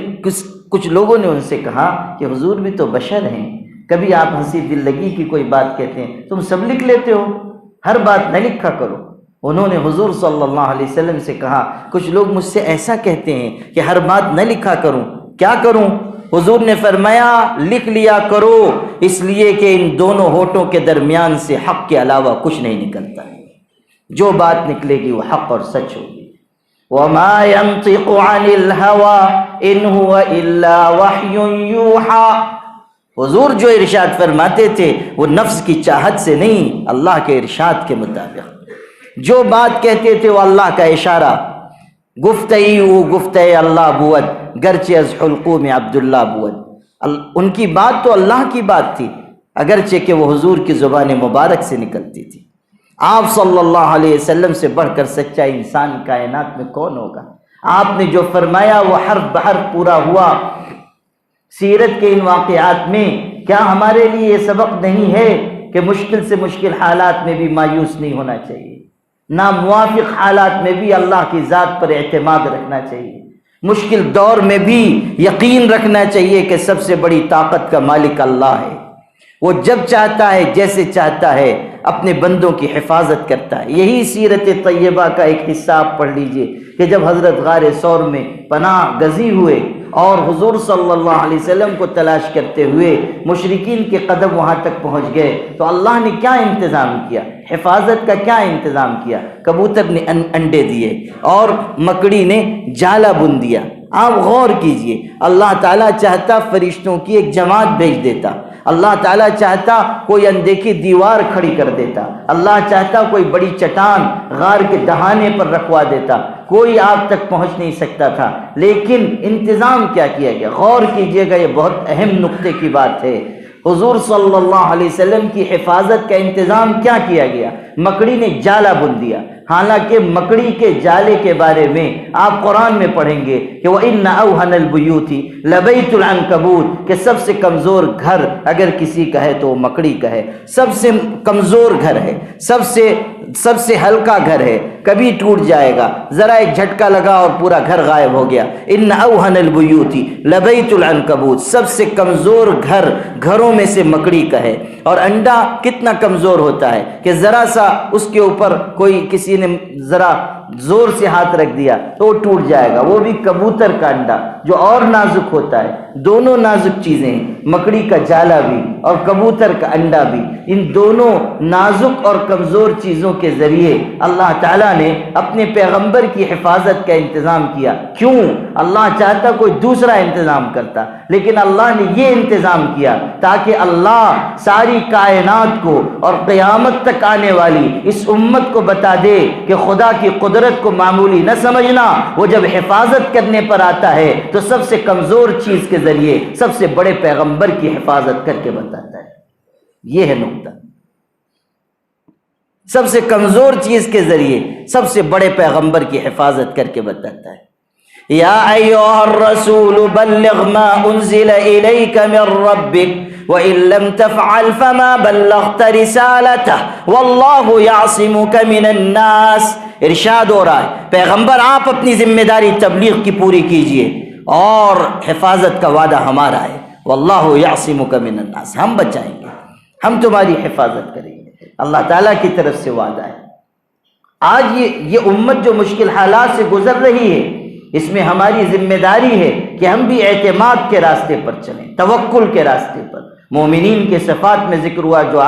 کچھ لوگوں نے ان سے کہا کہ حضور بھی تو بشر ہیں، کبھی آپ ہنسی دل لگی کی کوئی بات کہتے ہیں تم سب لکھ لیتے ہو، ہر بات نہ لکھا کرو۔ انہوں نے حضور صلی اللہ علیہ وسلم سے کہا کچھ لوگ مجھ سے ایسا کہتے ہیں کہ ہر بات نہ لکھا کروں، کیا کروں؟ حضور نے فرمایا لکھ لیا کرو، اس لیے کہ ان دونوں ہونٹوں کے درمیان سے حق کے علاوہ کچھ نہیں نکلتا، جو بات نکلے گی وہ حق اور سچ ہوگی۔ وَمَا يَنطِقُ عَنِ الْهَوَىٰ إِنْ هُوَ إِلَّا وَحْيٌ يُوحَىٰ۔ حضور جو ارشاد فرماتے تھے وہ نفس کی چاہت سے نہیں، اللہ کے ارشاد کے مطابق۔ جو بات کہتے تھے وہ اللہ کا اشارہ، گفتئی او گفتہ اللہ بود گرچہ از حلقوم عبداللہ بود. ان کی بات تو اللہ کی بات تھی اگرچہ کہ وہ حضور کی زبان مبارک سے نکلتی تھی. آپ صلی اللہ علیہ وسلم سے بڑھ کر سچا انسان کائنات میں کون ہوگا؟ آپ نے جو فرمایا وہ حرف بحرف پورا ہوا. سیرت کے ان واقعات میں کیا ہمارے لیے یہ سبق نہیں ہے کہ مشکل سے مشکل حالات میں بھی مایوس نہیں ہونا چاہیے، ناموافق حالات میں بھی اللہ کی ذات پر اعتماد رکھنا چاہیے، مشکل دور میں بھی یقین رکھنا چاہیے کہ سب سے بڑی طاقت کا مالک اللہ ہے. وہ جب چاہتا ہے جیسے چاہتا ہے اپنے بندوں کی حفاظت کرتا ہے. یہی سیرت طیبہ کا ایک حصہ آپ پڑھ لیجئے کہ جب حضرت غار ثور میں پناہ گزی ہوئے اور حضور صلی اللہ علیہ وسلم کو تلاش کرتے ہوئے مشرکین کے قدم وہاں تک پہنچ گئے تو اللہ نے کیا انتظام کیا؟ حفاظت کا کیا انتظام کیا؟ کبوتر نے انڈے دیے اور مکڑی نے جالا بن دیا. آپ غور کیجئے، اللہ تعالیٰ چاہتا فرشتوں کی ایک جماعت بھیج دیتا، اللہ تعالیٰ چاہتا کوئی اندیکھی دیوار کھڑی کر دیتا، اللہ چاہتا کوئی بڑی چٹان غار کے دہانے پر رکھوا دیتا، کوئی آپ تک پہنچ نہیں سکتا تھا. لیکن انتظام کیا کیا گیا؟ غور کیجئے گا، یہ بہت اہم نقطے کی بات ہے. حضور صلی اللہ علیہ وسلم کی حفاظت کا انتظام کیا کیا گیا؟ مکڑی نے جالا بن دیا. حالانکہ مکڑی کے جالے کے بارے میں آپ قرآن میں پڑھیں گے کہ وَإِنَّ أَوْهَنَ الْبُيُوتِ لَبَيْتُ الْعَنْكَبُوتِ کہ سب سے کمزور گھر اگر کسی کا ہے تو وہ مکڑی کا ہے. سب سے کمزور گھر ہے، سب سے ہلکا گھر ہے، کبھی ٹوٹ جائے گا، ذرا ایک جھٹکا لگا اور پورا گھر غائب ہو گیا. إِنَّ أَوْهَنَ الْبُيُوتِ لَبَيْتُ الْعَنْكَبُوتِ سب سے کمزور گھروں میں سے مکڑی کا ہے. اور انڈا کتنا کمزور ہوتا ہے کہ ذرا سا اس کے اوپر کوئی کسی نے ذرا زور سے ہاتھ رکھ دیا تو وہ ٹوٹ جائے گا. وہ بھی کبوتر کا انڈا جو اور نازک ہوتا ہے. دونوں نازک چیزیں ہیں، مکڑی کا جالا بھی اور کبوتر کا انڈا بھی. ان دونوں نازک اور کمزور چیزوں کے ذریعے اللہ تعالیٰ نے اپنے پیغمبر کی حفاظت کا انتظام کیا. کیوں؟ اللہ چاہتا کوئی دوسرا انتظام کرتا، لیکن اللہ نے یہ انتظام کیا تاکہ اللہ ساری کائنات کو اور قیامت تک آنے والی اس امت کو بتا دے کہ خدا کی قدرت کو معمولی نہ سمجھنا. وہ جب حفاظت کرنے پر آتا ہے تو سب سے کمزور چیز کے ذریعے سب سے بڑے پیغمبر کی حفاظت کر کے بتاتا ہے. یہ ہے نقطہ. سب سے کمزور چیز کے ذریعے سب سے بڑے پیغمبر کی حفاظت کر کے بتاتا ہے. یا ایھا الرسول بلغ ما انزل الیک من ربک وَإِن لَّمْ تَفْعَلْ فَمَا بَلَّغْتَ رِسَالَتَهُ وَاللَّهُ يَعْصِمُكَ مِنَ النَّاسِ. ارشاد ہو رہا ہے پیغمبر آپ اپنی ذمہ داری تبلیغ کی پوری کیجئے اور حفاظت کا وعدہ ہمارا ہے. وَاللَّهُ يَعْصِمُكَ مِنَ النَّاسِ ہم بچائیں گے، ہم تمہاری حفاظت کریں گے. اللہ تعالیٰ کی طرف سے وعدہ ہے. آج یہ امت جو مشکل حالات سے گزر رہی ہے اس میں ہماری ذمہ داری ہے کہ ہم بھی اعتماد کے راستے پر چلیں، توکل کے راستے پر. مومنین کے صفات میں ذکر ہوا جو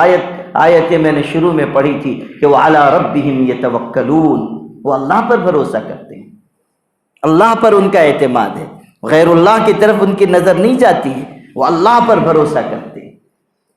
آیتیں میں نے شروع میں پڑھی تھی کہ وَعَلَىٰ رَبِّهِمْ يَتَوَكَّلُونَ وہ اللہ پر بھروسہ کرتے ہیں، اللہ پر ان کا اعتماد ہے، غیر اللہ کی طرف ان کی نظر نہیں جاتی ہے، وہ اللہ پر بھروسہ کرتے ہیں.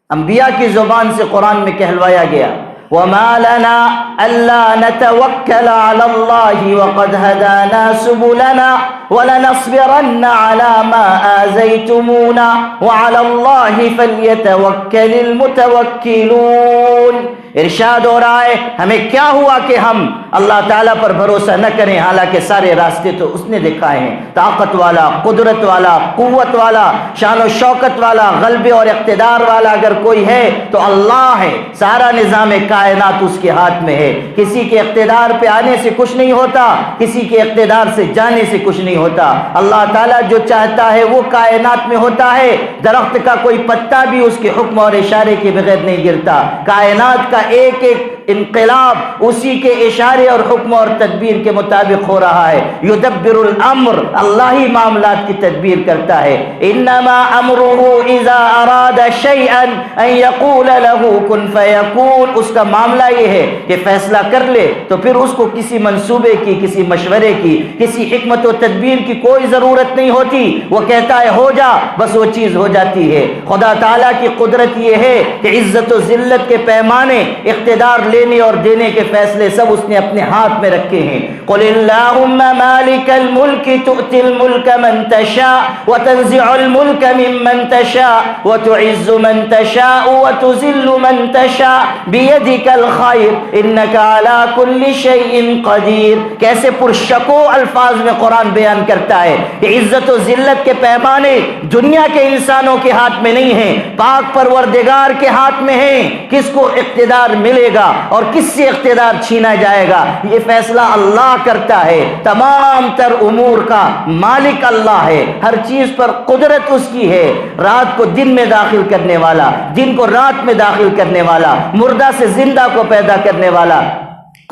انبیاء کی زبان سے قرآن میں کہلوایا گیا وَمَا لَنَا أَلَّا نَتَوَكَّلَ عَلَى اللَّهِ وَقَدْ هَدَانَا سُبُلَنَا وَلَنَصْبِرَنَّ عَلَى مَا آذَيْتُمُونَا وَعَلَى اللَّهِ فَلْيَتَوَكَّلِ الْمُتَوَكِّلُونَ. ارشاد ہو رہا ہے ہمیں کیا ہوا کہ ہم اللہ تعالیٰ پر بھروسہ نہ کریں، حالانکہ سارے راستے تو اس نے دکھائے ہیں. طاقت والا، قدرت والا، قوت والا، شان و شوکت والا، غلبے اور اقتدار والا اگر کوئی ہے تو اللہ ہے. سارا نظام کائنات اس کے ہاتھ میں ہے. کسی کے اقتدار پہ آنے سے کچھ نہیں ہوتا، کسی کے اقتدار سے جانے سے کچھ نہیں ہوتا. اللہ تعالیٰ جو چاہتا ہے وہ کائنات میں ہوتا ہے. درخت کا کوئی پتا بھی اس کے حکم اور اشارے کے بغیر نہیں گرتا. کائنات کا ایک ایک انقلاب اسی کے اشارے اور حکم اور تدبیر کے مطابق ہو رہا ہے. یدبر الامر اللہ ہی معاملات کی تدبیر کرتا ہے. انما امره اذا اراد شيئا ان يقول له كن فيكون. اس کا معاملہ یہ ہے کہ فیصلہ کر لے تو پھر اس کو کسی منصوبے کی، کسی مشورے کی، کسی حکمت و تدبیر کی کوئی ضرورت نہیں ہوتی. وہ کہتا ہے ہو جا، بس وہ چیز ہو جاتی ہے. خدا تعالیٰ کی قدرت یہ ہے کہ عزت و ذلت کے پیمانے اقتدار لینے اور دینے کے فیصلے سب اس نے اپنے ہاتھ میں رکھے ہیں۔ قل اللہم مالک الملک تؤتی الملک من تشاء وتنزع الملک ممن تشاء وتعز من تشاء وتذل من تشاء بیدک الخیر انک علی کل شیء قدیر۔ کیسے پرشکو الفاظ میں قرآن بیان کرتا ہے کہ عزت و ذلت کے پیمانے دنیا کے انسانوں کے ہاتھ میں نہیں ہیں، پاک پروردگار کے ہاتھ میں ہیں۔ کس کو اقتدار ملے گا اور کس سے اقتدار چھینا جائے گا، یہ فیصلہ اللہ کرتا ہے۔ تمام تر امور کا مالک اللہ ہے، ہر چیز پر قدرت اس کی ہے۔ رات کو دن میں داخل کرنے والا، دن کو رات میں داخل کرنے والا، مردہ سے زندہ کو پیدا کرنے والا،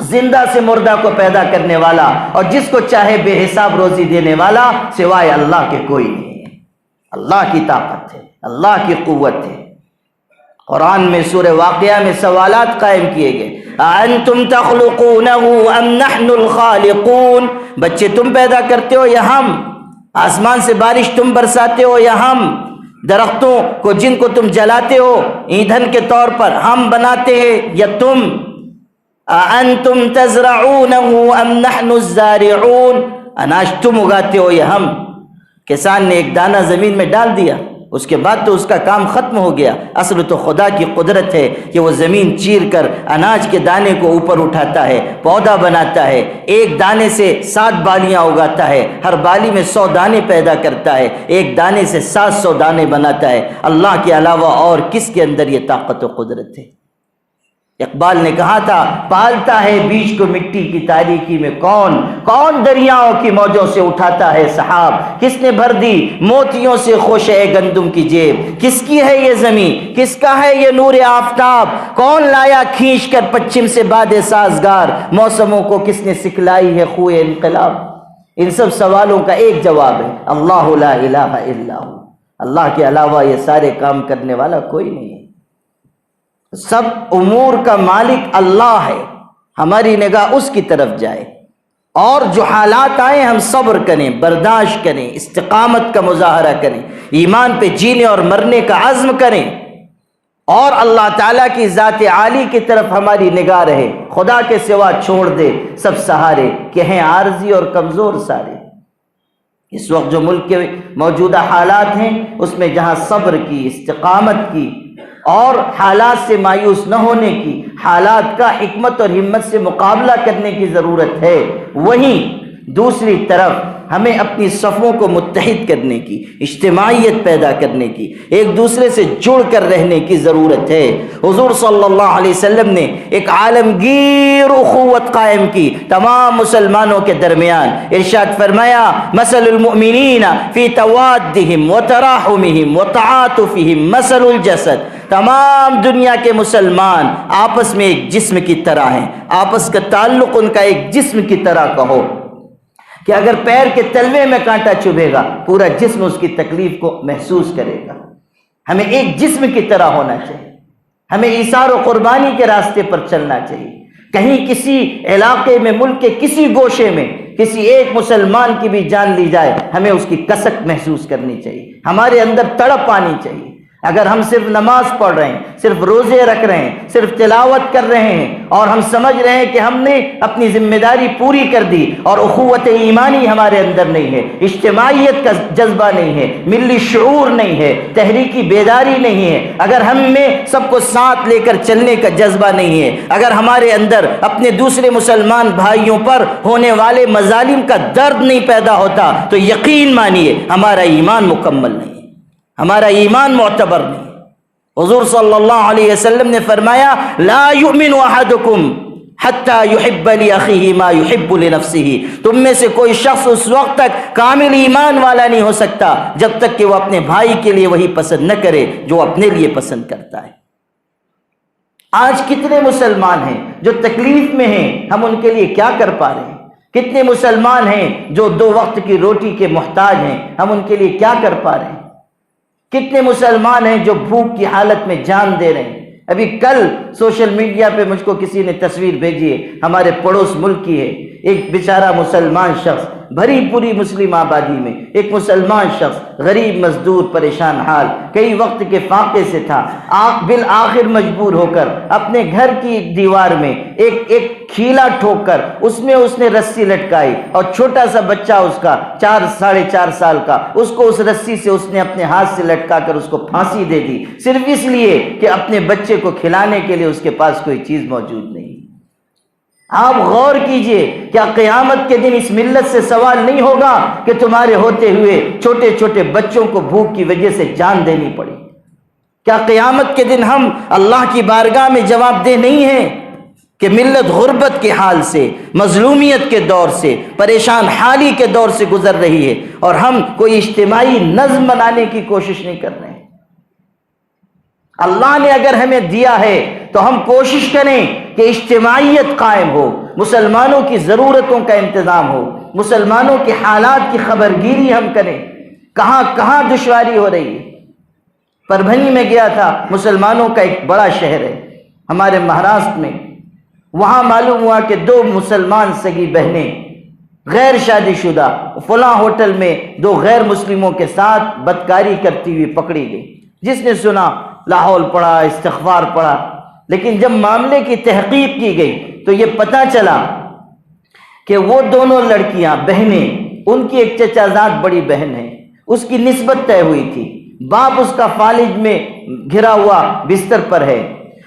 زندہ سے مردہ کو پیدا کرنے والا، اور جس کو چاہے بے حساب روزی دینے والا سوائے اللہ کے کوئی نہیں ہے۔ اللہ کی طاقت ہے، اللہ کی قوت ہے۔ قرآن میں سورہ واقعہ میں سوالات قائم کیے گئے، انتم تخلقونہ ام نحن الخالقون، بچے تم پیدا کرتے ہو یا ہم، آسمان سے بارش تم برساتے ہو یا ہم، درختوں کو جن کو تم جلاتے ہو ایندھن کے طور پر ہم بناتے ہیں یا تم، انتم تزرعونہ ام نحن الزارعون، اناج تم اگاتے ہو یا ہم۔ کسان نے ایک دانہ زمین میں ڈال دیا، اس کے بعد تو اس کا کام ختم ہو گیا۔ اصل تو خدا کی قدرت ہے کہ وہ زمین چیر کر اناج کے دانے کو اوپر اٹھاتا ہے، پودا بناتا ہے، ایک دانے سے 7 بالیاں اگاتا ہے، ہر بالی میں 100 دانے پیدا کرتا ہے، ایک دانے سے 700 دانے بناتا ہے۔ اللہ کے علاوہ اور کس کے اندر یہ طاقت و قدرت ہے؟ اقبال نے کہا تھا، پالتا ہے بیج کو مٹی کی تاریکی میں کون، کون دریاؤں کی موجوں سے اٹھاتا ہے سحاب، کس نے بھر دی موتیوں سے خوش ہے گندم کی جیب، کس کی ہے یہ زمین، کس کا ہے یہ نور آفتاب، کون لایا کھینچ کر پچھم سے باد سازگار، موسموں کو کس نے سکھلائی ہے خوئے انقلاب۔ ان سب سوالوں کا ایک جواب ہے، اللہ لا الہ الا ہو، اللہ کے علاوہ یہ سارے کام کرنے والا کوئی نہیں ہے۔ سب امور کا مالک اللہ ہے، ہماری نگاہ اس کی طرف جائے، اور جو حالات آئیں ہم صبر کریں، برداشت کریں، استقامت کا مظاہرہ کریں، ایمان پہ جینے اور مرنے کا عزم کریں، اور اللہ تعالیٰ کی ذات عالی کی طرف ہماری نگاہ رہے، خدا کے سوا چھوڑ دے سب سہارے کہ ہیں عارضی اور کمزور سارے۔ اس وقت جو ملک کے موجودہ حالات ہیں اس میں جہاں صبر کی، استقامت کی اور حالات سے مایوس نہ ہونے کی، حالات کا حکمت اور ہمت سے مقابلہ کرنے کی ضرورت ہے، وہیں دوسری طرف ہمیں اپنی صفوں کو متحد کرنے کی، اجتماعیت پیدا کرنے کی، ایک دوسرے سے جڑ کر رہنے کی ضرورت ہے۔ حضور صلی اللہ علیہ وسلم نے ایک عالمگیر اخوت قائم کی تمام مسلمانوں کے درمیان۔ ارشاد فرمایا، مثل المؤمنین فی توادہم وتراحمہم وتعاطفہم مثل الجسد، تمام دنیا کے مسلمان آپس میں ایک جسم کی طرح ہیں، آپس کا تعلق ان کا ایک جسم کی طرح کہو کہ اگر پیر کے تلوے میں کانٹا چبھے گا پورا جسم اس کی تکلیف کو محسوس کرے گا۔ ہمیں ایک جسم کی طرح ہونا چاہیے، ہمیں ایثار و قربانی کے راستے پر چلنا چاہیے۔ کہیں کسی علاقے میں، ملک کے کسی گوشے میں کسی ایک مسلمان کی بھی جان لی جائے ہمیں اس کی کسک محسوس کرنی چاہیے، ہمارے اندر تڑپ آنی چاہیے۔ اگر ہم صرف نماز پڑھ رہے ہیں، صرف روزے رکھ رہے ہیں، صرف تلاوت کر رہے ہیں اور ہم سمجھ رہے ہیں کہ ہم نے اپنی ذمہ داری پوری کر دی اور اخوت ایمانی ہمارے اندر نہیں ہے، اجتماعیت کا جذبہ نہیں ہے، ملی شعور نہیں ہے، تحریکی بیداری نہیں ہے، اگر ہم میں سب کو ساتھ لے کر چلنے کا جذبہ نہیں ہے، اگر ہمارے اندر اپنے دوسرے مسلمان بھائیوں پر ہونے والے مظالم کا درد نہیں پیدا ہوتا تو یقین مانیے ہمارا ایمان مکمل نہیں، ہمارا ایمان معتبر نہیں۔ حضور صلی اللہ علیہ وسلم نے فرمایا، لا یؤمن احدکم حتی یحب لاخیہ ما یحب لنفسہ، تم میں سے کوئی شخص اس وقت تک کامل ایمان والا نہیں ہو سکتا جب تک کہ وہ اپنے بھائی کے لیے وہی پسند نہ کرے جو اپنے لیے پسند کرتا ہے۔ آج کتنے مسلمان ہیں جو تکلیف میں ہیں، ہم ان کے لیے کیا کر پا رہے ہیں؟ کتنے مسلمان ہیں جو 2 وقت کی روٹی کے محتاج ہیں، ہم ان کے لیے کیا کر پا رہے ہیں؟ کتنے مسلمان ہیں جو بھوک کی حالت میں جان دے رہے ہیں؟ ابھی کل سوشل میڈیا پہ مجھ کو کسی نے تصویر بھیجی ہے، ہمارے پڑوس ملک کی ہے، ایک بیچارہ مسلمان شخص بھری پوری مسلم آبادی میں ایک مسلمان شخص غریب مزدور پریشان حال کئی وقت کے فاقے سے تھا، بالآخر مجبور ہو کر اپنے گھر کی ایک دیوار میں ایک کھیلا ٹھوک کر اس نے رسی لٹکائی، اور چھوٹا سا بچہ اس کا 4-4.5 سال کا، اس کو اس رسی سے اس نے اپنے ہاتھ سے لٹکا کر اس کو پھانسی دے دی، صرف اس لیے کہ اپنے بچے کو کھلانے کے لیے اس کے پاس کوئی چیز موجود نہیں۔ آپ غور کیجئے، کیا قیامت کے دن اس ملت سے سوال نہیں ہوگا کہ تمہارے ہوتے ہوئے چھوٹے چھوٹے بچوں کو بھوک کی وجہ سے جان دینی پڑی؟ کیا قیامت کے دن ہم اللہ کی بارگاہ میں جواب دہ نہیں ہیں کہ ملت غربت کے حال سے، مظلومیت کے دور سے، پریشان حالی کے دور سے گزر رہی ہے، اور ہم کوئی اجتماعی نظم بنانے کی کوشش نہیں کر رہے ہیں؟ اللہ نے اگر ہمیں دیا ہے تو ہم کوشش کریں کہ اجتماعیت قائم ہو، مسلمانوں کی ضرورتوں کا انتظام ہو، مسلمانوں کے حالات کی خبرگیری ہم کریں، کہاں کہاں دشواری ہو رہی ہے۔ پربھنی میں گیا تھا، مسلمانوں کا ایک بڑا شہر ہے ہمارے مہاراشٹر میں، وہاں معلوم ہوا کہ 2 مسلمان سگی بہنیں غیر شادی شدہ فلاں ہوٹل میں 2 غیر مسلموں کے ساتھ بدکاری کرتی ہوئی پکڑی گئی۔ جس نے سنا لاحول پڑھا، استغفار پڑھا، لیکن جب معاملے کی تحقیق کی گئی تو یہ پتہ چلا کہ وہ دونوں لڑکیاں بہنیں، ان کی ایک چچا زاد بڑی بہن ہے، اس کی نسبت طے ہوئی تھی، باپ اس کا فالج میں گھرا ہوا بستر پر ہے،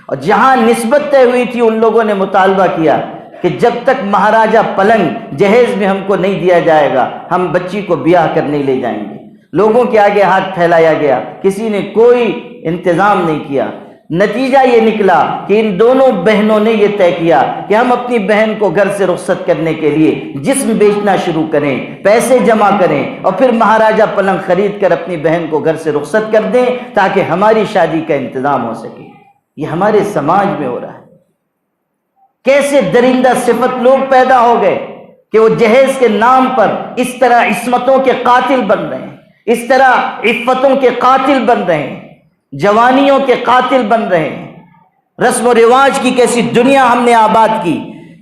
اور جہاں نسبت طے ہوئی تھی ان لوگوں نے مطالبہ کیا کہ جب تک مہاراجہ پلنگ جہیز میں ہم کو نہیں دیا جائے گا ہم بچی کو بیاہ کرنے لے جائیں گے۔ لوگوں کے آگے ہاتھ پھیلایا گیا، کسی نے کوئی انتظام نہیں کیا۔ نتیجہ یہ نکلا کہ ان دونوں بہنوں نے یہ طے کیا کہ ہم اپنی بہن کو گھر سے رخصت کرنے کے لیے جسم بیچنا شروع کریں، پیسے جمع کریں، اور پھر مہاراجہ پلنگ خرید کر اپنی بہن کو گھر سے رخصت کر دیں تاکہ ہماری شادی کا انتظام ہو سکے۔ یہ ہمارے سماج میں ہو رہا ہے۔ کیسے درندہ صفت لوگ پیدا ہو گئے کہ وہ جہیز کے نام پر اس طرح عصمتوں کے قاتل بن رہے ہیں، اس طرح عفتوں کے قاتل بن رہے ہیں، جوانیوں کے قاتل بن رہے ہیں۔ رسم و رواج کی کیسی دنیا ہم نے آباد کی،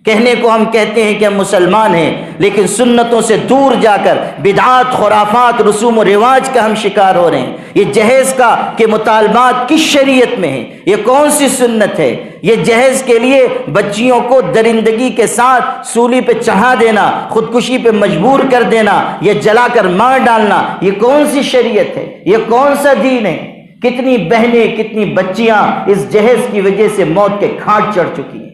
کہنے کو ہم کہتے ہیں کہ ہم مسلمان ہیں، لیکن سنتوں سے دور جا کر بدعات، خرافات، رسوم و رواج کا ہم شکار ہو رہے ہیں۔ یہ جہیز کا کہ مطالبات کس شریعت میں ہیں؟ یہ کون سی سنت ہے؟ یہ جہیز کے لیے بچیوں کو درندگی کے ساتھ سولی پہ چڑھا دینا، خودکشی پہ مجبور کر دینا، یہ جلا کر مار ڈالنا، یہ کون سی شریعت ہے؟ یہ کون سا دین ہے؟ کتنی بہنیں، کتنی بچیاں اس جہیز کی وجہ سے موت کے گھاٹ چڑھ چکی ہیں۔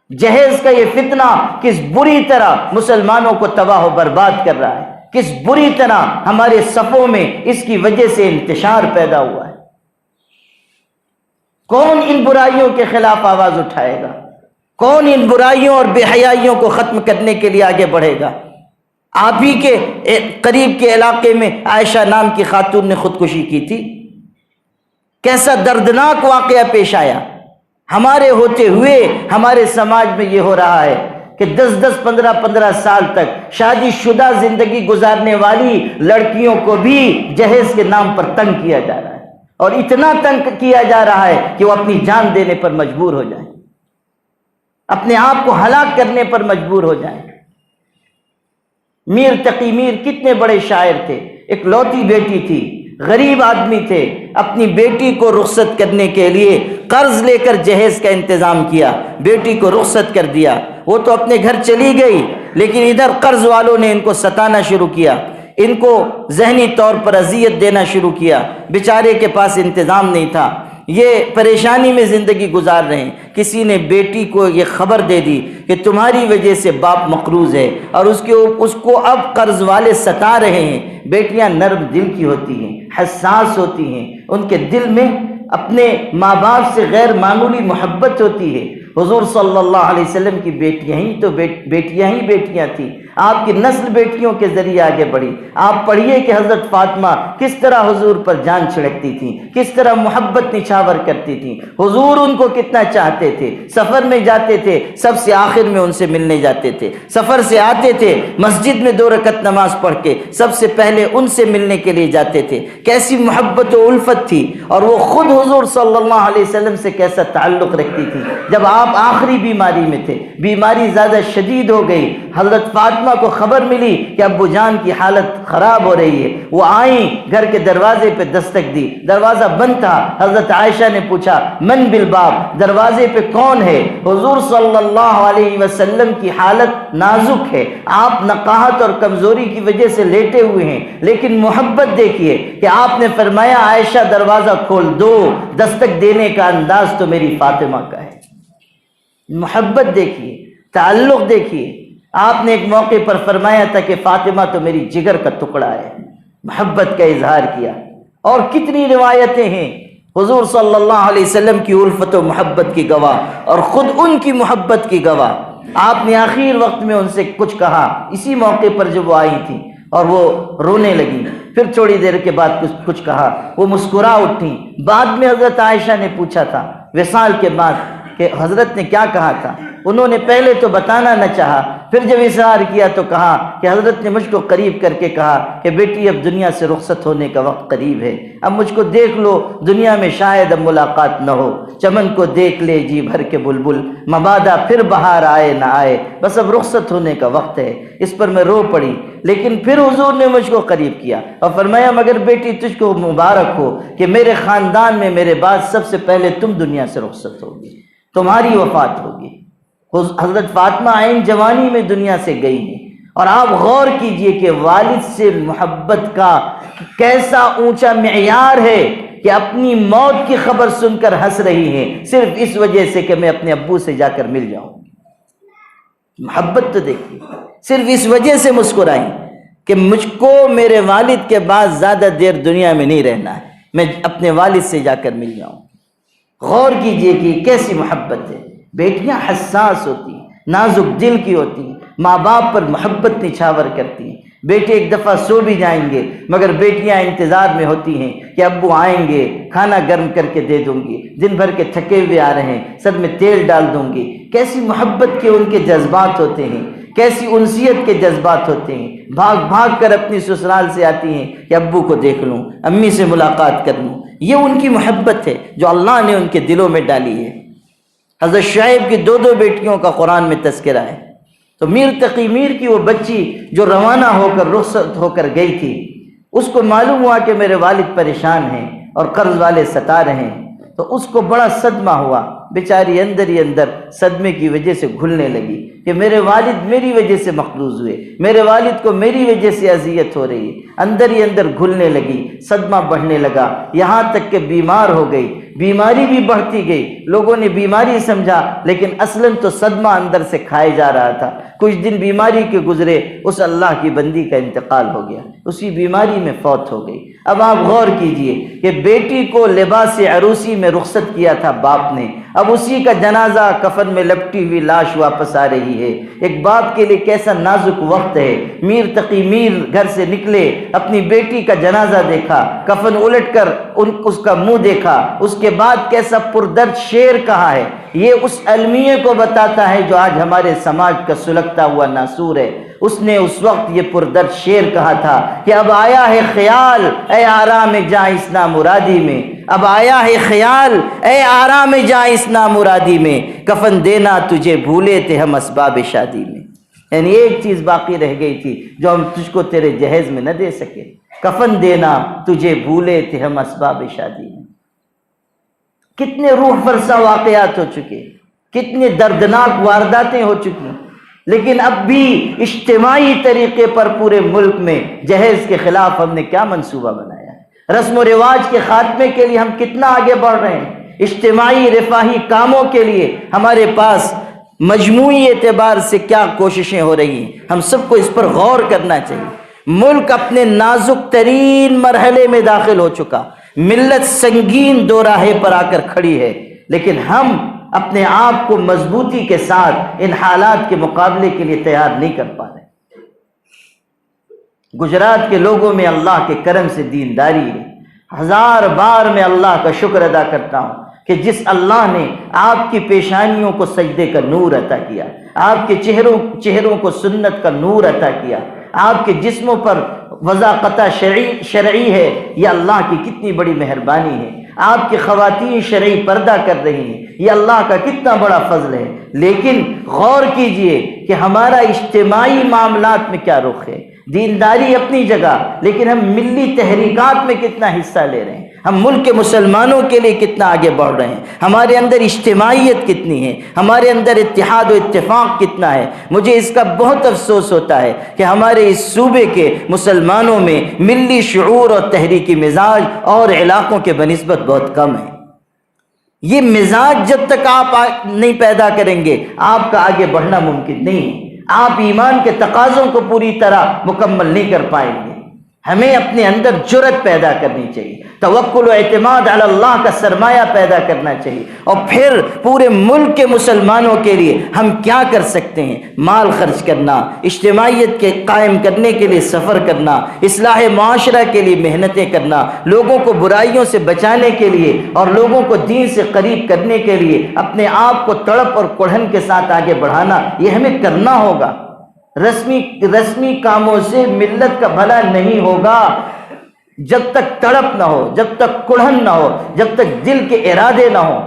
جہیز کا یہ فتنہ کس بری طرح مسلمانوں کو تباہ و برباد کر رہا ہے، کس بری طرح ہمارے صفوں میں اس کی وجہ سے انتشار پیدا ہوا ہے۔ کون ان برائیوں کے خلاف آواز اٹھائے گا؟ کون ان برائیوں اور بے حیائیوں کو ختم کرنے کے لیے آگے بڑھے گا؟ آپ ہی کے قریب کے علاقے میں عائشہ نام کی خاتون نے خودکشی کی تھی۔ کیسا دردناک واقعہ پیش آیا۔ ہمارے ہوتے ہوئے ہمارے سماج میں یہ ہو رہا ہے کہ 10-10 15-15 سال تک شادی شدہ زندگی گزارنے والی لڑکیوں کو بھی جہیز کے نام پر تنگ کیا جا رہا ہے، اور اتنا تنگ کیا جا رہا ہے کہ وہ اپنی جان دینے پر مجبور ہو جائیں، اپنے آپ کو ہلاک کرنے پر مجبور ہو جائیں۔ میر تقی میر کتنے بڑے شاعر تھے، ایک لوتی بیٹی تھی، غریب آدمی تھے، اپنی بیٹی کو رخصت کرنے کے لیے قرض لے کر جہیز کا انتظام کیا، بیٹی کو رخصت کر دیا۔ وہ تو اپنے گھر چلی گئی، لیکن ادھر قرض والوں نے ان کو ستانا شروع کیا، ان کو ذہنی طور پر اذیت دینا شروع کیا۔ بیچارے کے پاس انتظام نہیں تھا، یہ پریشانی میں زندگی گزار رہے ہیں۔ کسی نے بیٹی کو یہ خبر دے دی کہ تمہاری وجہ سے باپ مقروض ہے اور اس کو اب قرض والے ستا رہے ہیں۔ بیٹیاں نرم دل کی ہوتی ہیں، حساس ہوتی ہیں، ان کے دل میں اپنے ماں باپ سے غیر معمولی محبت ہوتی ہے۔ حضور صلی اللہ علیہ وسلم کی بیٹیاں ہی بیٹیاں تھیں، آپ کی نسل بیٹیوں کے ذریعے آگے بڑھی۔ آپ پڑھیے کہ حضرت فاطمہ کس طرح حضور پر جان چھڑکتی تھیں، کس طرح محبت نچھاور کرتی تھیں، حضور ان کو کتنا چاہتے تھے۔ سفر میں جاتے تھے، سب سے آخر میں ان سے ملنے جاتے تھے، سفر سے آتے تھے، مسجد میں 2 رکعت نماز پڑھ کے سب سے پہلے ان سے ملنے کے لیے جاتے تھے۔ کیسی محبت و الفت تھی، اور وہ خود حضور صلی اللہ علیہ وسلم سے کیسا تعلق رکھتی تھی۔ جب آپ آخری بیماری میں تھے، بیماری زیادہ شدید ہو گئی حضرت فاطمہ کو خبر ملی کہ ابو جان کی حالت خراب ہو رہی ہے، وہ آئیں، گھر کے دروازے پہ دستک دی، دروازہ بند تھا۔ حضرت عائشہ نے پوچھا من بالباب، دروازے پہ کون ہے؟ حضور صلی اللہ علیہ وسلم کی حالت نازک ہے، آپ نقاہت اور کمزوری کی وجہ سے لیٹے ہوئے ہیں، لیکن محبت دیکھیے کہ آپ نے فرمایا عائشہ دروازہ کھول دو، دستک دینے کا انداز تو میری فاطمہ کا ہے۔ محبت دیکھیے، تعلق دیکھیے۔ آپ نے ایک موقع پر فرمایا تھا کہ فاطمہ تو میری جگر کا ٹکڑا ہے، محبت کا اظہار کیا۔ اور کتنی روایتیں ہیں حضور صلی اللہ علیہ وسلم کی الفت و محبت کی گواہ، اور خود ان کی محبت کی گواہ۔ آپ نے آخر وقت میں ان سے کچھ کہا، اسی موقع پر جب وہ آئی تھیں اور وہ رونے لگیں، پھر تھوڑی دیر کے بعد کچھ کہا، وہ مسکرا اٹھیں۔ بعد میں حضرت عائشہ نے پوچھا تھا وصال کے بعد کہ حضرت نے کیا کہا تھا، انہوں نے پہلے تو بتانا نہ چاہا، پھر جب اظہار کیا تو کہا کہ حضرت نے مجھ کو قریب کر کے کہا کہ بیٹی اب دنیا سے رخصت ہونے کا وقت قریب ہے، اب مجھ کو دیکھ لو، دنیا میں شاید اب ملاقات نہ ہو، چمن کو دیکھ لے جی بھر کے بلبل، مبادا پھر بہار آئے نہ آئے، بس اب رخصت ہونے کا وقت ہے۔ اس پر میں رو پڑی، لیکن پھر حضور نے مجھ کو قریب کیا اور فرمایا مگر بیٹی تجھ کو مبارک ہو کہ میرے خاندان میں میرے بعد سب سے پہلے تم دنیا سے رخصت ہوگی، تمہاری وفات ہوگی۔ حضرت فاطمہ عین جوانی میں دنیا سے گئی ہیں، اور آپ غور کیجئے کہ والد سے محبت کا کیسا اونچا معیار ہے کہ اپنی موت کی خبر سن کر ہنس رہی ہیں صرف اس وجہ سے کہ میں اپنے ابو سے جا کر مل جاؤں۔ محبت تو دیکھیے، صرف اس وجہ سے مسکرائیں کہ مجھ کو میرے والد کے بعد زیادہ دیر دنیا میں نہیں رہنا ہے، میں اپنے والد سے جا کر مل جاؤں۔ غور کیجئے کہ کیسی محبت ہے۔ بیٹیاں حساس ہوتی ہیں، نازک دل کی ہوتی ہیں، ماں باپ پر محبت نچھاور کرتی ہیں۔ بیٹے ایک دفعہ سو بھی جائیں گے مگر بیٹیاں انتظار میں ہوتی ہیں کہ ابو آئیں گے، کھانا گرم کر کے دے دوں گی، دن بھر کے تھکے ہوئے آ رہے ہیں، سر میں تیل ڈال دوں گی۔ کیسی محبت کے ان کے جذبات ہوتے ہیں، کیسی انسیت کے جذبات ہوتے ہیں۔ بھاگ بھاگ کر اپنی سسرال سے آتی ہیں کہ ابو کو دیکھ لوں، امی سے ملاقات کر لوں۔ یہ ان کی محبت ہے جو اللہ نے ان کے دلوں میں ڈالی ہے۔ حضرت شعیب کی دو بیٹیوں کا قرآن میں تذکرہ ہے، تو میر تقی میر کی وہ بچی جو روانہ ہو کر رخصت ہو کر گئی تھی، اس کو معلوم ہوا کہ میرے والد پریشان ہیں اور قرض والے ستا رہے ہیں، تو اس کو بڑا صدمہ ہوا، بیچاری اندر ہی اندر صدمے کی وجہ سے گھلنے لگی کہ میرے والد میری وجہ سے مقروض ہوئے، میرے والد کو میری وجہ سے اذیت ہو رہی ہے، اندر ہی اندر گھلنے لگی، صدمہ بڑھنے لگا، یہاں تک کہ بیمار ہو گئی۔ بیماری بھی بڑھتی گئی، لوگوں نے بیماری سمجھا لیکن اصلاً تو صدمہ اندر سے کھائے جا رہا تھا۔ کچھ دن بیماری کے گزرے، اس اللہ کی بندی کا انتقال ہو گیا، اسی بیماری میں فوت ہو گئی۔ اب آپ غور کیجئے کہ بیٹی کو لباس عروسی میں رخصت کیا تھا باپ نے، اب اسی کا جنازہ کفن میں لپٹی ہوئی لاش واپس آ رہی ہے۔ ایک باپ کے لیے کیسا نازک وقت ہے۔ میر تقی میر گھر سے نکلے، اپنی بیٹی کا جنازہ دیکھا، کفن الٹ کر اس کا منہ دیکھا، اس کے بعد کیسا پردرد شعر کہا ہے۔ یہ اس المیہ کو بتاتا ہے جو آج ہمارے سماج کا سلگتا ہوا ناسور ہے۔ اس نے اس وقت یہ پردرد شعر کہا تھا کہ اب آیا ہے خیال اے آرام جاں اس نامرادی میں، اب آیا ہے خیال اے آرام جاں اس نامرادی میں، کفن دینا تجھے بھولے تھے ہم اسباب شادی میں۔ یعنی ایک چیز باقی رہ گئی تھی جو ہم تجھ کو تیرے جہیز میں نہ دے سکے، کفن دینا تجھے بھولے تھے ہم اسباب شادی میں۔ کتنے روح فرسا واقعات ہو چکے، کتنے دردناک وارداتیں ہو چکی، لیکن اب بھی اجتماعی طریقے پر پورے ملک میں جہیز کے خلاف ہم نے کیا منصوبہ بنایا؟ رسم و رواج کے خاتمے کے لیے ہم کتنا آگے بڑھ رہے ہیں؟ اجتماعی رفاہی کاموں کے لیے ہمارے پاس مجموعی اعتبار سے کیا کوششیں ہو رہی ہیں؟ ہم سب کو اس پر غور کرنا چاہیے۔ ملک اپنے نازک ترین مرحلے میں داخل ہو چکا، ملت سنگین دو راہے پر آ کر کھڑی ہے، لیکن ہم اپنے آپ کو مضبوطی کے ساتھ ان حالات کے مقابلے کے لیے تیار نہیں کر پا رہے۔ گجرات کے لوگوں میں اللہ کے کرم سے دینداری ہے، ہزار بار میں اللہ کا شکر ادا کرتا ہوں کہ جس اللہ نے آپ کی پیشانیوں کو سجدے کا نور عطا کیا، آپ کے چہروں کو سنت کا نور عطا کیا، آپ کے جسموں پر وضاقتہ شرعی ہے، یہ اللہ کی کتنی بڑی مہربانی ہے۔ آپ کی خواتین شرعی پردہ کر رہی ہیں، یہ اللہ کا کتنا بڑا فضل ہے۔ لیکن غور کیجئے کہ کہ ہمارا اجتماعی معاملات میں کیا رخ ہے۔ دینداری اپنی جگہ، لیکن ہم ملی تحریکات میں کتنا حصہ لے رہے ہیں، ہم ملک کے مسلمانوں کے لیے کتنا آگے بڑھ رہے ہیں، ہمارے اندر اجتماعیت کتنی ہے، ہمارے اندر اتحاد و اتفاق کتنا ہے۔ مجھے اس کا بہت افسوس ہوتا ہے کہ ہمارے اس صوبے کے مسلمانوں میں ملی شعور اور تحریکی مزاج اور علاقوں کے بنسبت بہت کم ہے۔ یہ مزاج جب تک آپ نہیں پیدا کریں گے، آپ کا آگے بڑھنا ممکن نہیں ہے۔ آپ ایمان کے تقاضوں کو پوری طرح مکمل نہیں کر پائیں گے۔ ہمیں اپنے اندر جرأت پیدا کرنی چاہیے، توکل و اعتماد علی اللہ کا سرمایہ پیدا کرنا چاہیے، اور پھر پورے ملک کے مسلمانوں کے لیے ہم کیا کر سکتے ہیں، مال خرچ کرنا، اجتماعیت کے قائم کرنے کے لیے سفر کرنا، اصلاح معاشرہ کے لیے محنتیں کرنا، لوگوں کو برائیوں سے بچانے کے لیے اور لوگوں کو دین سے قریب کرنے کے لیے اپنے آپ کو تڑپ اور کڑھن کے ساتھ آگے بڑھانا، یہ ہمیں کرنا ہوگا۔ رسمی کاموں سے ملت کا بھلا نہیں ہوگا جب تک تڑپ نہ ہو، جب تک کڑھن نہ ہو، جب تک دل کے ارادے نہ ہو۔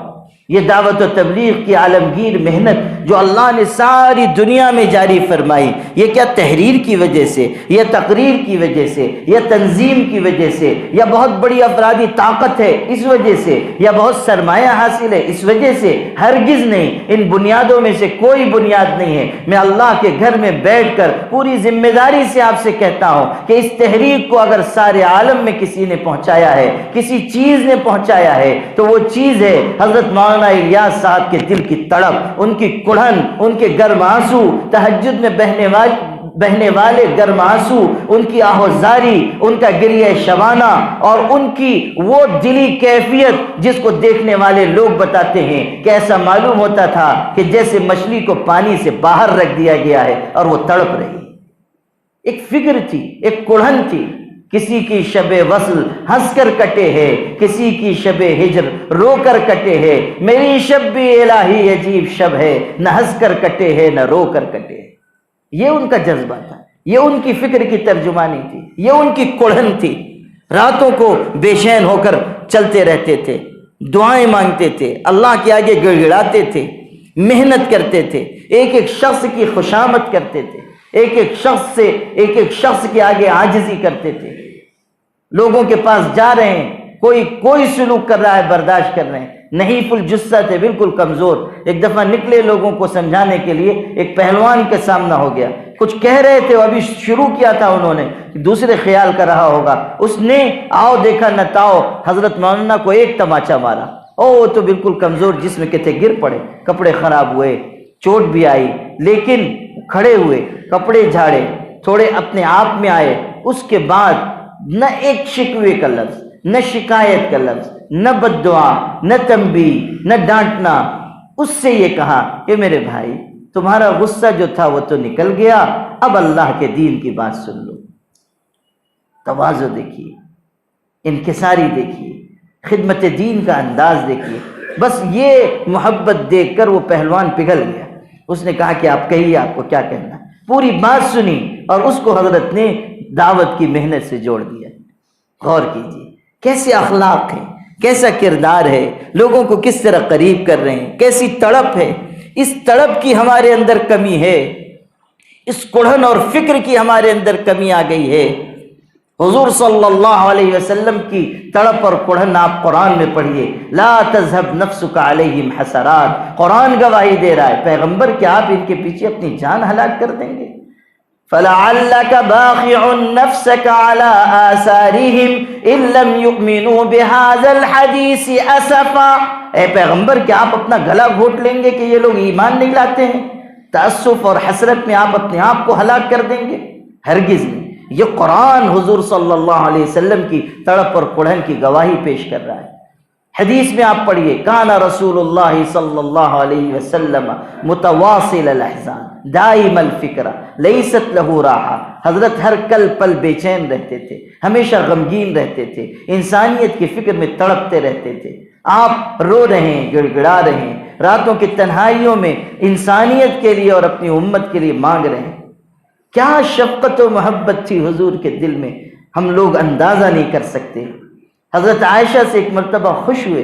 یہ دعوت و تبلیغ کی عالمگیر محنت جو اللہ نے ساری دنیا میں جاری فرمائی، یہ کیا تحریر کی وجہ سے، یا تقریر کی وجہ سے، یا تنظیم کی وجہ سے، یا بہت بڑی افرادی طاقت ہے اس وجہ سے، یا بہت سرمایہ حاصل ہے اس وجہ سے؟ ہرگز نہیں۔ ان بنیادوں میں سے کوئی بنیاد نہیں ہے۔ میں اللہ کے گھر میں بیٹھ کر پوری ذمہ داری سے آپ سے کہتا ہوں کہ اس تحریک کو اگر سارے عالم میں کسی نے پہنچایا ہے، کسی چیز نے پہنچایا ہے، تو وہ چیز ہے حضرت مولانا الیاس صاحب کے دل کی تڑپ، ان کی کڑھن، ان کے گرم آنسو، تہجد میں بہنے والے گرم آنسو، ان کی آہوزاری، ان کا گریہ شبانہ، اور ان کی وہ دلی کیفیت جس کو دیکھنے والے لوگ بتاتے ہیں کہ ایسا معلوم ہوتا تھا کہ جیسے مچھلی کو پانی سے باہر رکھ دیا گیا ہے اور وہ تڑپ رہی۔ ایک فکر تھی، ایک کڑھن تھی۔ کسی کی شب وصل ہنس کر کٹے ہے، کسی کی شب ہجر رو کر کٹے ہے، میری شب بھی الہی عجیب شب ہے، نہ ہنس کر کٹے ہے نہ رو کر کٹے ہے۔ یہ ان کا جذبہ تھا، یہ ان کی فکر کی ترجمانی تھی، یہ ان کی کڑھن تھی۔ راتوں کو بے چین ہو کر چلتے رہتے تھے، دعائیں مانگتے تھے، اللہ کے آگے گڑ گڑاتے تھے، محنت کرتے تھے، ایک ایک شخص کی خوشامد کرتے تھے، ایک ایک شخص کے آگے عاجزی کرتے تھے۔ لوگوں کے پاس جا رہے ہیں، کوئی سلوک کر رہا ہے، برداشت کر رہے ہیں، نہیں الجثہ تھے، بالکل کمزور۔ ایک دفعہ نکلے لوگوں کو سمجھانے کے لیے، ایک پہلوان کے سامنا ہو گیا، کچھ کہہ رہے تھے، ابھی شروع کیا تھا انہوں نے، دوسرے خیال کر رہا ہوگا، اس نے آؤ دیکھا نہ تاؤ حضرت مولانا کو ایک تماچا مارا، وہ تو بالکل کمزور جسم کے تھے، گر پڑے، کپڑے خراب ہوئے، چوٹ بھی آئی، لیکن کھڑے ہوئے، کپڑے جھاڑے، تھوڑے اپنے آپ میں آئے۔ اس کے بعد نہ ایک شکوے کا لفظ، نہ شکایت کا لفظ، نہ بد دعا، نہ تنبیہ، نہ ڈانٹنا، اس سے یہ کہا کہ میرے بھائی تمہارا غصہ جو تھا وہ تو نکل گیا، اب اللہ کے دین کی بات سن لو۔ تواضع دیکھیے، انکساری دیکھیے، خدمت دین کا انداز دیکھیے۔ بس یہ محبت دیکھ کر وہ پہلوان پگھل گیا۔ اس نے کہا کہ آپ کہیے، آپ کو کیا کہنا ہے؟ پوری بات سنی اور اس کو حضرت نے دعوت کی محنت سے جوڑ دیا۔ غور کیجیے کیسے اخلاق ہیں، کیسا کردار ہے، لوگوں کو کس طرح قریب کر رہے ہیں، کیسی تڑپ ہے۔ اس تڑپ کی ہمارے اندر کمی ہے، اس کڑھن اور فکر کی ہمارے اندر کمی آ گئی ہے۔ حضور صلی اللہ علیہ وسلم کی تڑپ اور کڑھن آپ قرآن میں پڑھیے، لا تذهب نفسك علیہم حسرات، قرآن گواہی دے رہا ہے پیغمبر کہ آپ ان کے پیچھے اپنی جان ہلاک کر دیں گے۔ فَلَعَلَّكَ بَاخِعٌ نَفْسَكَ عَلَىٰ آثَارِهِمْ إِن لَّمْ يُؤْمِنُوا بِهَٰذَا الْحَدِيثِ أَسَفًا، اے پیغمبر کہ آپ اپنا گلا گھونٹ لیں گے کہ یہ لوگ ایمان نہیں لاتے ہیں، تأسف اور حسرت میں آپ اپنے آپ کو ہلاک کر دیں گے؟ ہرگز نہیں۔ یہ قرآن حضور صلی اللہ علیہ وسلم کی تڑپ اور کڑھن کی گواہی پیش کر رہا ہے۔ حدیث میں آپ پڑھیے، کان رسول اللہ صلی اللہ علیہ وسلم متواصل الاحزان دائم الفکر لیست له راحہ، حضرت ہر کل پل بے چین رہتے تھے، ہمیشہ غمگین رہتے تھے، انسانیت کی فکر میں تڑپتے رہتے تھے۔ آپ رو رہے ہیں، گڑ گڑا رہے ہیں، راتوں کی تنہائیوں میں انسانیت کے لیے اور اپنی امت کے لیے مانگ رہے ہیں۔ کیا شفقت و محبت تھی حضور کے دل میں، ہم لوگ اندازہ نہیں کر سکتے۔ حضرت عائشہ سے ایک مرتبہ خوش ہوئے،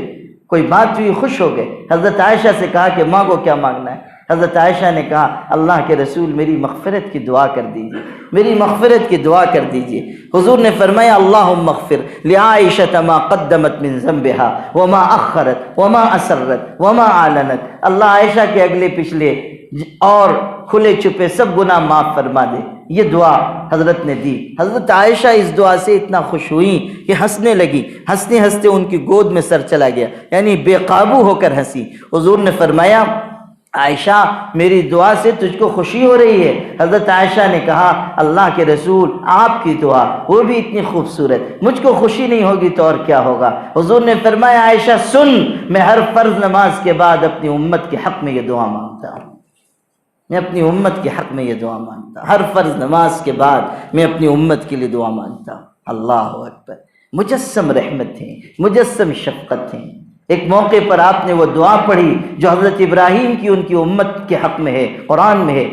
کوئی بات ہوئی، خوش ہو گئے، حضرت عائشہ سے کہا کہ مانگو کیا مانگنا ہے۔ حضرت عائشہ نے کہا اللہ کے رسول میری مغفرت کی دعا کر دیجیے، میری مغفرت کی دعا کر دیجیے۔ حضور نے فرمایا اللہم اغفر لعائشہ ما قدمت من ذنبها وما اخرت وما اسرت وما اعلنت، اللہ عائشہ کے اگلے پچھلے اور کھلے چھپے سب گناہ معاف فرما دے۔ یہ دعا حضرت نے دی۔ حضرت عائشہ اس دعا سے اتنا خوش ہوئی کہ ہنسنے لگی، ہنستے ہنستے ان کی گود میں سر چلا گیا، یعنی بے قابو ہو کر ہنسی۔ حضور نے فرمایا عائشہ میری دعا سے تجھ کو خوشی ہو رہی ہے؟ حضرت عائشہ نے کہا اللہ کے رسول آپ کی دعا وہ بھی اتنی خوبصورت، مجھ کو خوشی نہیں ہوگی تو اور کیا ہوگا؟ حضور نے فرمایا عائشہ سن، میں ہر فرض نماز کے بعد اپنی امت کے حق میں یہ دعا مانگتا ہوں، میں اپنی امت کے حق میں یہ دعا مانگتا ہوں، ہر فرض نماز کے بعد میں اپنی امت کے لیے دعا مانگتا ہوں۔ اللہ اکبر، مجسم رحمت تھیں، مجسم شفقت تھیں۔ ایک موقع پر آپ نے وہ دعا پڑھی جو حضرت ابراہیم کی ان کی امت کے حق میں ہے، قرآن میں ہے،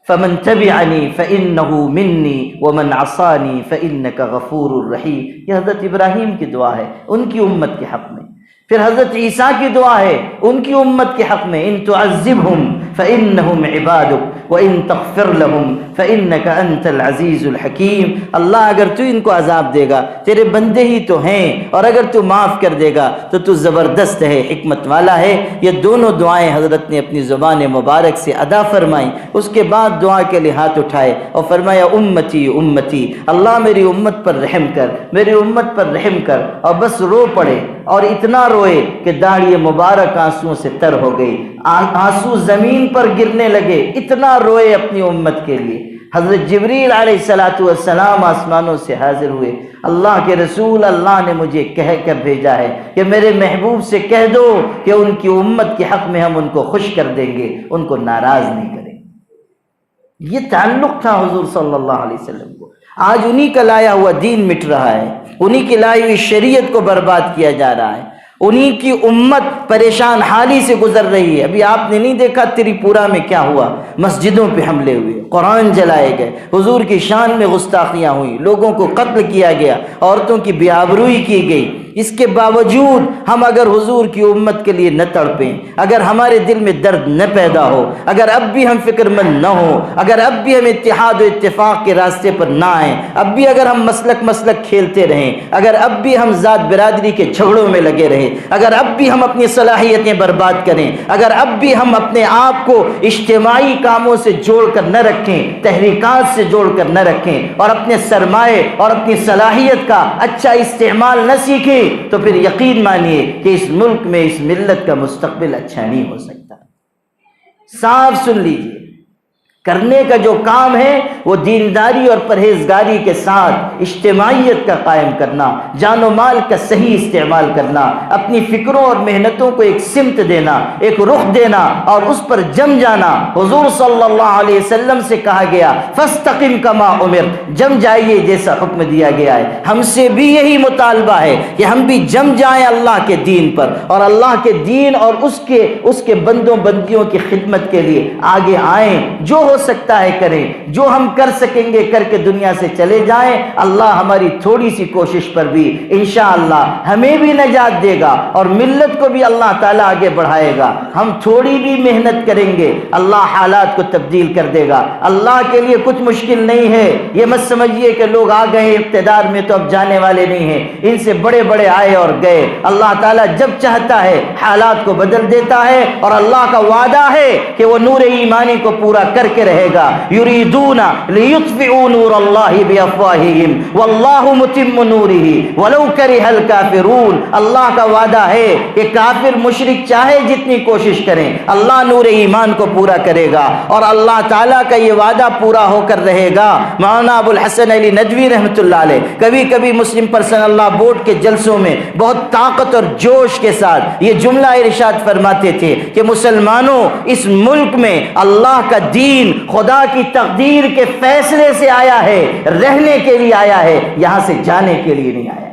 فَمَن تَبِعَنِي فَإِنَّهُ مِنِّي وَمَنْ عَصَانِي فَإِنَّكَ غَفُورٌ رَحِيمٌ۔ یہ حضرت ابراہیم کی دعا ہے ان کی امت کے حق میں۔ پھر حضرت عیسیٰ کی دعا ہے ان کی امت کے حق میں، ان تعذبہم فإنہم عبادک وإن تغفر لہم فإنک انت العزیز الحکیم۔ اللہ اگر تو ان کو عذاب دے گا تیرے بندے ہی تو ہیں، اور اگر تو معاف کر دے گا تو تو زبردست ہے، حکمت والا ہے۔ یہ دونوں دعائیں حضرت نے اپنی زبان مبارک سے ادا فرمائیں۔ اس کے بعد دعا کے لیے ہاتھ اٹھائے اور فرمایا امتی امتی، اللہ میری امت پر رحم کر، میری امت پر رحم کر، اور بس رو پڑے، اور اتنا روئے کہ داڑھی مبارک آنسوؤں سے تر ہو گئی، آنسو زمین پر گرنے لگے، اتنا روئے اپنی امت کے لیے۔ حضرت جبریل علیہ السلام آسمانوں سے حاضر ہوئے، اللہ کے رسول اللہ نے مجھے کہہ کر بھیجا ہے کہ میرے محبوب سے کہہ دو کہ ان کی امت کے حق میں ہم ان کو خوش کر دیں گے، ان کو ناراض نہیں کریں گے۔ یہ تعلق تھا حضور صلی اللہ علیہ وسلم کو۔ آج انہی کا لایا ہوا دین مٹ رہا ہے، انہی کی لائی ہوئی شریعت کو برباد کیا جا رہا ہے، انہی کی امت پریشان حالی سے گزر رہی ہے۔ ابھی آپ نے نہیں دیکھا تریپورہ میں کیا ہوا؟ مسجدوں پہ حملے ہوئے، قرآن جلائے گئے، حضور کی شان میں گستاخیاں ہوئی، لوگوں کو قتل کیا گیا، عورتوں کی بے آبروئی کی گئی۔ اس کے باوجود ہم اگر حضور کی امت کے لیے نہ تڑپیں، اگر ہمارے دل میں درد نہ پیدا ہو، اگر اب بھی ہم فکر مند نہ ہو، اگر اب بھی ہم اتحاد و اتفاق کے راستے پر نہ آئیں، اب بھی اگر ہم مسلک کھیلتے رہیں، اگر اب بھی ہم ذات برادری کے جھگڑوں میں لگے رہیں، اگر اب بھی ہم اپنی صلاحیتیں برباد کریں، اگر اب بھی ہم اپنے آپ کو اجتماعی کاموں سے جوڑ کر نہ رکھیں، تحریکات سے جوڑ کر نہ رکھیں، اور اپنے سرمایے اور اپنی صلاحیت کا اچھا استعمال نہ سیکھیں، تو پھر یقین مانیے کہ اس ملک میں اس ملت کا مستقبل اچھا نہیں ہو سکتا۔ صاف سن لیجئے، کرنے کا جو کام ہے وہ دینداری اور پرہیزگاری کے ساتھ اجتماعیت کا قائم کرنا، جان و مال کا صحیح استعمال کرنا، اپنی فکروں اور محنتوں کو ایک سمت دینا، ایک رخ دینا اور اس پر جم جانا۔ حضور صلی اللہ علیہ وسلم سے کہا گیا فاستقم کما امر، جم جائیے جیسا حکم دیا گیا ہے۔ ہم سے بھی یہی مطالبہ ہے کہ ہم بھی جم جائیں اللہ کے دین پر، اور اللہ کے دین اور اس کے بندوں بندیوں کی خدمت کے لیے آگے آئیں، جو ہو سکتا ہے کریں، جو ہم کر سکیں گے کر کے دنیا سے چلے جائیں۔ اللہ ہماری تھوڑی سی کوشش پر بھی انشاءاللہ ہمیں بھی نجات دے گا اور ملت کو بھی اللہ تعالیٰ آگے بڑھائے گا۔ ہم تھوڑی بھی محنت کریں گے اللہ حالات کو تبدیل کر دے گا۔ اللہ کے لیے کچھ مشکل نہیں ہے۔ یہ مت سمجھیے کہ لوگ آ گئے اقتدار میں تو اب جانے والے نہیں ہیں، ان سے بڑے بڑے آئے اور گئے۔ اللہ تعالیٰ جب چاہتا ہے حالات کو بدل دیتا ہے، اور اللہ کا وعدہ ہے کہ وہ نور ایمانی کو پورا کر کے رہے گا۔ یریدون لیطفئوا نور اللہ بافواہہم واللہ متم نورہ ولو کرہ الکافرون۔ اللہ کا وعدہ ہے کہ کافر مشرک چاہے جتنی کوشش کریں، اللہ نور ایمان کو پورا کرے گا، اور اللہ تعالیٰ کا یہ وعدہ پورا ہو کر رہے گا۔ مولانا ابو الحسن علی ندوی رحمۃ اللہ علیہ کبھی کبھی مسلم پرسنل لا بورڈ کے جلسوں میں بہت طاقت اور جوش کے ساتھ یہ جملہ ارشاد فرماتے تھے کہ مسلمانوں، اس ملک میں اللہ کا دین خدا کی تقدیر کے فیصلے سے آیا ہے، رہنے کے لیے آیا ہے، یہاں سے جانے کے لیے نہیں آیا ہے۔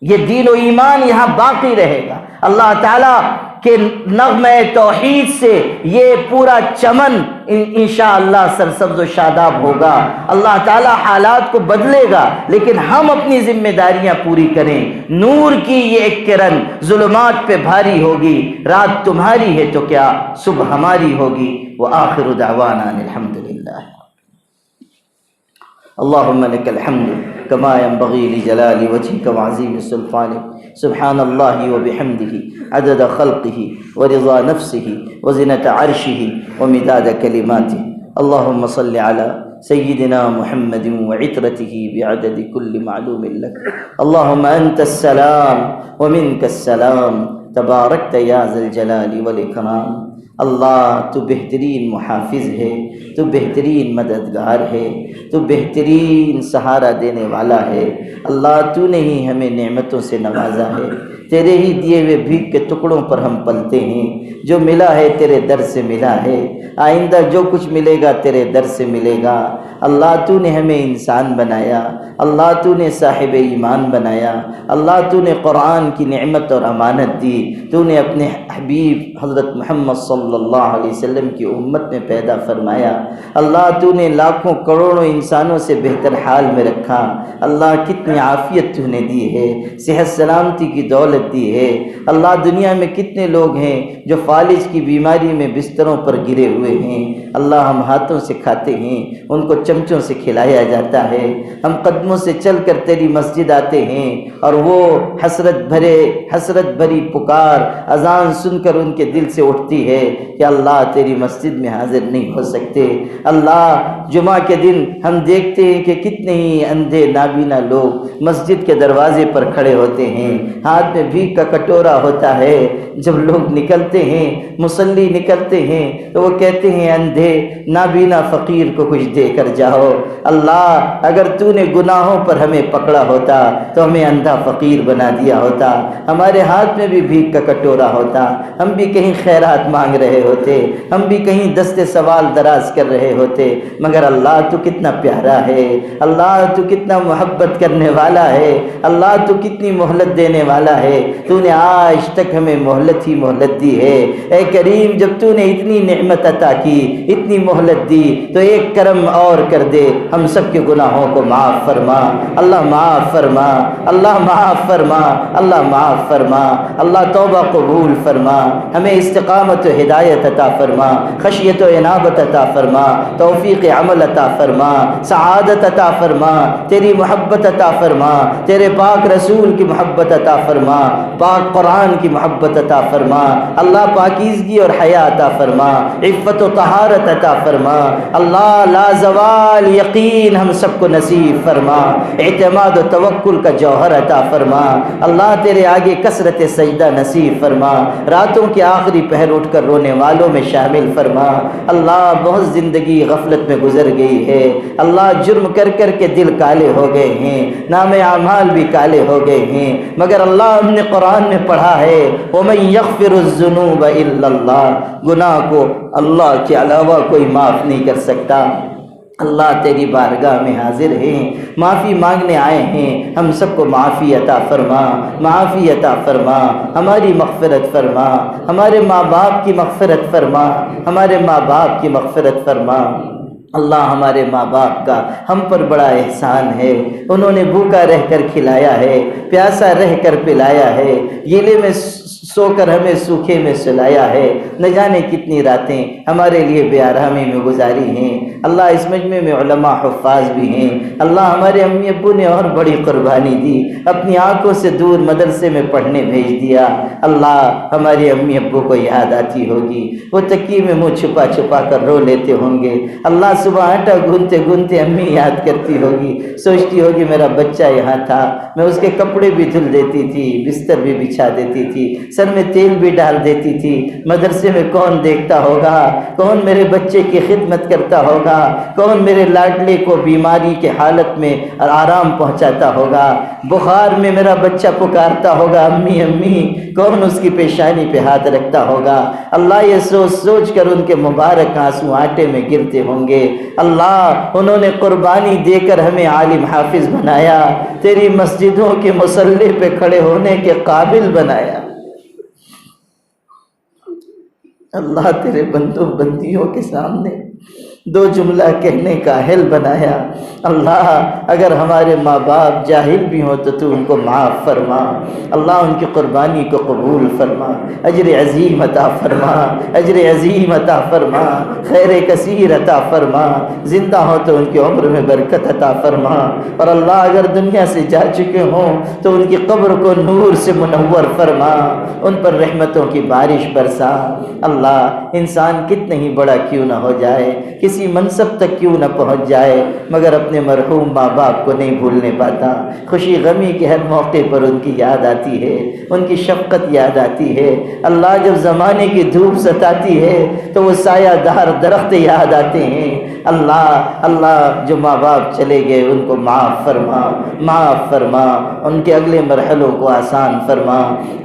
یہ دین و ایمان یہاں باقی رہے گا۔ اللہ تعالیٰ کہ نغمہ توحید سے یہ پورا چمن انشاءاللہ سرسبز و شاداب ہوگا۔ اللہ تعالیٰ حالات کو بدلے گا، لیکن ہم اپنی ذمہ داریاں پوری کریں۔ نور کی یہ ایک کرن ظلمات پہ بھاری ہوگی، رات تمہاری ہے تو کیا صبح ہماری ہوگی۔ وآخر دعوانا ان الحمد للہ۔ اللهم لك الحمد كما ينبغي لجلال وجهك وعظيم سلطانك، سبحان الله وبحمده عدد خلقه ورضا نفسه وزنة عرشه ومداد كلماته۔ اللهم صل على سيدنا محمد وعترته بعدد كل معلوم لك۔ اللهم أنت السلام ومنك السلام، تبارکت یا ذا الجلال والإکرام۔ اللہ تو بہترین محافظ ہے، تو بہترین مددگار ہے، تو بہترین سہارا دینے والا ہے۔ اللہ تو نے ہی ہمیں نعمتوں سے نوازا ہے، تیرے ہی دیے ہوئے بھیک کے ٹکڑوں پر ہم پلتے ہیں۔ جو ملا ہے تیرے در سے ملا ہے، آئندہ جو کچھ ملے گا تیرے در سے ملے گا۔ اللہ تو نے ہمیں انسان بنایا، اللہ تو نے صاحب ایمان بنایا، اللہ تو نے قرآن کی نعمت اور امانت دی، تو نے اپنے حبیب حضرت محمد صلی اللہ علیہ وسلم کی امت میں پیدا فرمایا۔ اللہ تو نے لاکھوں کروڑوں انسانوں سے بہتر حال میں رکھا۔ اللہ کتنی عافیت تو نے دی ہے، صحت سلامتی کی دولت دی ہے۔ اللہ دنیا میں کتنے لوگ ہیں جو فالج کی بیماری میں بستروں پر گرے ہوئے ہیں، اللہ ہم ہاتھوں سے کھاتے ہیں، ان کو چمچوں سے کھلایا جاتا ہے۔ ہم قدموں سے چل کر تیری مسجد آتے ہیں اور وہ حسرت بھری پکار اذان سن کر ان کے دل سے اٹھتی ہے کہ اللہ تیری مسجد میں حاضر نہیں ہو سکتے۔ اللہ جمعہ کے دن ہم دیکھتے ہیں کہ کتنے ہی اندھے نابینا لوگ مسجد کے دروازے پر کھڑے ہوتے ہیں، ہاتھ میں بھیک کا کٹورا ہوتا ہے۔ جب لوگ نکلتے ہیں، مصلی نکلتے ہیں، تو وہ کہتے ہیں اندھے نابینا فقیر کو کچھ دے کر جاؤ۔ اللہ اگر تو نے گناہوں پر ہمیں پکڑا ہوتا تو ہمیں اندھا فقیر بنا دیا ہوتا، ہمارے ہاتھ میں بھی بھیک کا کٹورا ہوتا، ہم بھی کہیں خیرات مانگ رہے ہوتے، ہم بھی کہیں دست سوال دراز کر رہے ہوتے۔ مگر اللہ تو کتنا پیارا ہے، اللہ تو کتنا محبت کرنے والا ہے، اللہ تو کتنی مہلت دینے والا ہے۔ تو نے آج تک ہمیں مہلت ہی مہلت دی ہے۔ اے کریم، جب تو نے اتنی نعمت عطا کی، اتنی مہلت دی، تو ایک کرم اور کر دے، ہم سب کے گناہوں کو معاف فرما۔ اللہ معاف فرما، اللہ معاف فرما، اللہ معاف فرما۔ اللہ توبہ قبول فرما، ہمیں استقامت و ہدایت عطا فرما، خشیت و انابت عطا فرما، توفیق عمل عطا فرما، سعادت عطا فرما، تیری محبت عطا فرما، تیرے پاک رسول کی محبت عطا فرما، پاک قرآن کی محبت عطا فرما۔ اللہ پاکیزگی اور حیا عطا فرما، عفت و طہارت عطا فرما۔ اللہ لا زوال یقین ہم سب کو نصیب فرما، اعتماد و توکل کا جوہر عطا فرما۔ اللہ تیرے آگے کثرت سجدہ نصیب فرما، راتوں کے آخری پہر اٹھ کر رونے والوں میں شامل فرما۔ اللہ بہت زندگی غفلت میں گزر گئی ہے، اللہ جرم کر کر کے دل کالے ہو گئے ہیں، نام اعمال بھی کالے ہو گئے ہیں، مگر اللہ ہم نے قرآن میں پڑھا ہے وَمَن يَغْفِرُ الذُّنُوبَ إِلَّا اللَّهُ، گناہ کو اللہ کے علاوہ کوئی معاف نہیں کر سکتا۔ اللہ تیری بارگاہ میں حاضر ہیں، معافی مانگنے آئے ہیں، ہم سب کو معافی عطا فرما، معافی عطا فرما، ہماری مغفرت فرما، ہمارے ماں باپ کی مغفرت فرما، ہمارے ماں باپ کی مغفرت فرما۔ اللہ ہمارے ماں باپ کا ہم پر بڑا احسان ہے، انہوں نے بھوکا رہ کر کھلایا ہے، پیاسا رہ کر پلایا ہے، گیلے میں سو کر ہمیں سوکھے میں سلایا ہے، نہ جانے کتنی راتیں ہمارے لیے بے آرامی میں گزاری ہیں۔ اللہ اس مجمع میں علماء حفاظ بھی ہیں، اللہ ہمارے امی ابو نے اور بڑی قربانی دی، اپنی آنکھوں سے دور مدرسے میں پڑھنے بھیج دیا۔ اللہ ہمارے امی ابو کو یاد آتی ہوگی، وہ تکیے میں منہ چھپا چھپا کر رو لیتے ہوں گے۔ اللہ صبح آٹا گھنتے گھنتے امی یاد کرتی ہوگی، سوچتی ہوگی میرا بچہ یہاں تھا، میں اس کے کپڑے بھی دھل دیتی تھی، بستر بھی بچھا دیتی تھی، سر میں تیل بھی ڈال دیتی تھی۔ مدرسے میں کون دیکھتا ہوگا، کون میرے بچے کی خدمت کرتا ہوگا، کون میرے لاڈلے کو بیماری کے حالت میں آرام پہنچاتا ہوگا، بخار میں میرا بچہ پکارتا ہوگا امی امی، کون اس کی پیشانی پہ ہاتھ رکھتا ہوگا۔ اللہ یہ سوچ سوچ کر ان کے مبارک آنسو آٹے میں گرتے ہوں گے۔ اللہ انہوں نے قربانی دے کر ہمیں عالم حافظ بنایا، تیری مسجدوں کے مصلی پہ کھڑے ہونے کے قابل بنایا۔ اللہ تیرے بندوں بندیوں کے سامنے دو جملہ کہنے کا اہل بنایا۔ اللہ اگر ہمارے ماں باپ جاہل بھی ہوں تو ان کو معاف فرما، اللہ ان کی قربانی کو قبول فرما، اجر عظیم عطا فرما، اجر عظیم عطا فرما، خیر کثیر عطا فرما، زندہ ہو تو ان کی عمر میں برکت عطا فرما، اور اللہ اگر دنیا سے جا چکے ہوں تو ان کی قبر کو نور سے منور فرما، ان پر رحمتوں کی بارش برسا۔ اللہ انسان کتنے ہی بڑا کیوں نہ ہو جائے، کسی منصب تک کیوں نہ پہنچ جائے، مگر اپنے مرحوم ماں باپ کو نہیں بھولنے پاتا۔ خوشی غمی کے ہر موقع پر ان کی یاد آتی ہے، ان کی شفقت یاد آتی ہے۔ اللہ جب زمانے کی دھوپ ستاتی ہے تو وہ سایہ دار درخت یاد آتے ہیں۔ اللہ جو ماں باپ چلے گئے ان کو معاف فرما، معاف فرما، ان کے اگلے مرحلوں کو آسان فرما۔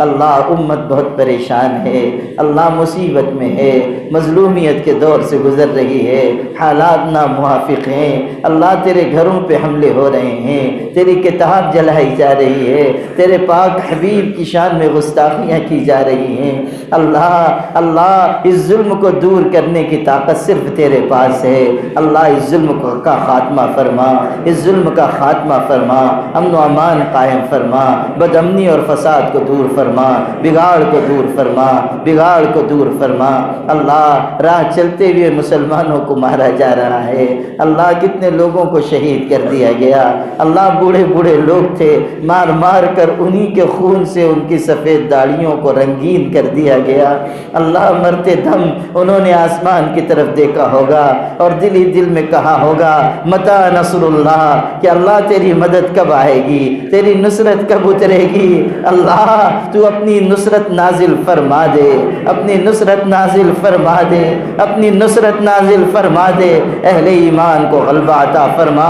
اللہ امت بہت پریشان ہے، اللہ مصیبت میں ہے، مظلومیت کے دور سے گزر رہی ہے، حالات ناموافق ہیں۔ اللہ تیرے گھروں پہ حملے ہو رہے ہیں، تیری کتاب جلائی جا رہی ہے، تیرے پاک حبیب کی شان میں گستاخیاں کی جا رہی ہیں۔ اللہ اس ظلم کو دور کرنے کی طاقت صرف تیرے پاس ہے۔ اللہ اس ظلم کا خاتمہ فرما، اس ظلم کا خاتمہ فرما، امن و امان قائم فرما، بد امنی اور فساد کو دور فرما، بگاڑ کو دور فرما، بگاڑ کو دور فرما۔ اللہ راہ چلتے ہوئے مسلمانوں کو مارا جا رہا ہے، اللہ کتنے لوگوں کو شہید کر دیا گیا۔ اللہ بوڑھے بوڑھے لوگ تھے، مار مار کر انہی کے خون سے ان کی سفید داڑھیوں کو رنگین کر دیا گیا۔ اللہ مرتے دم انہوں نے آسمان کی طرف دیکھا ہوگا اور دل ہی دل میں کہا ہوگا متی نصر اللہ، کہ اللہ تیری مدد کب آئے گی، تیری نصرت کب اترے گی۔ اللہ تو اپنی نصرت نازل فرما دے، اپنی نصرت نازل فرما دے، اپنی نصرت نازل فرما دے۔ اہل ایمان کو غلبہ عطا فرما،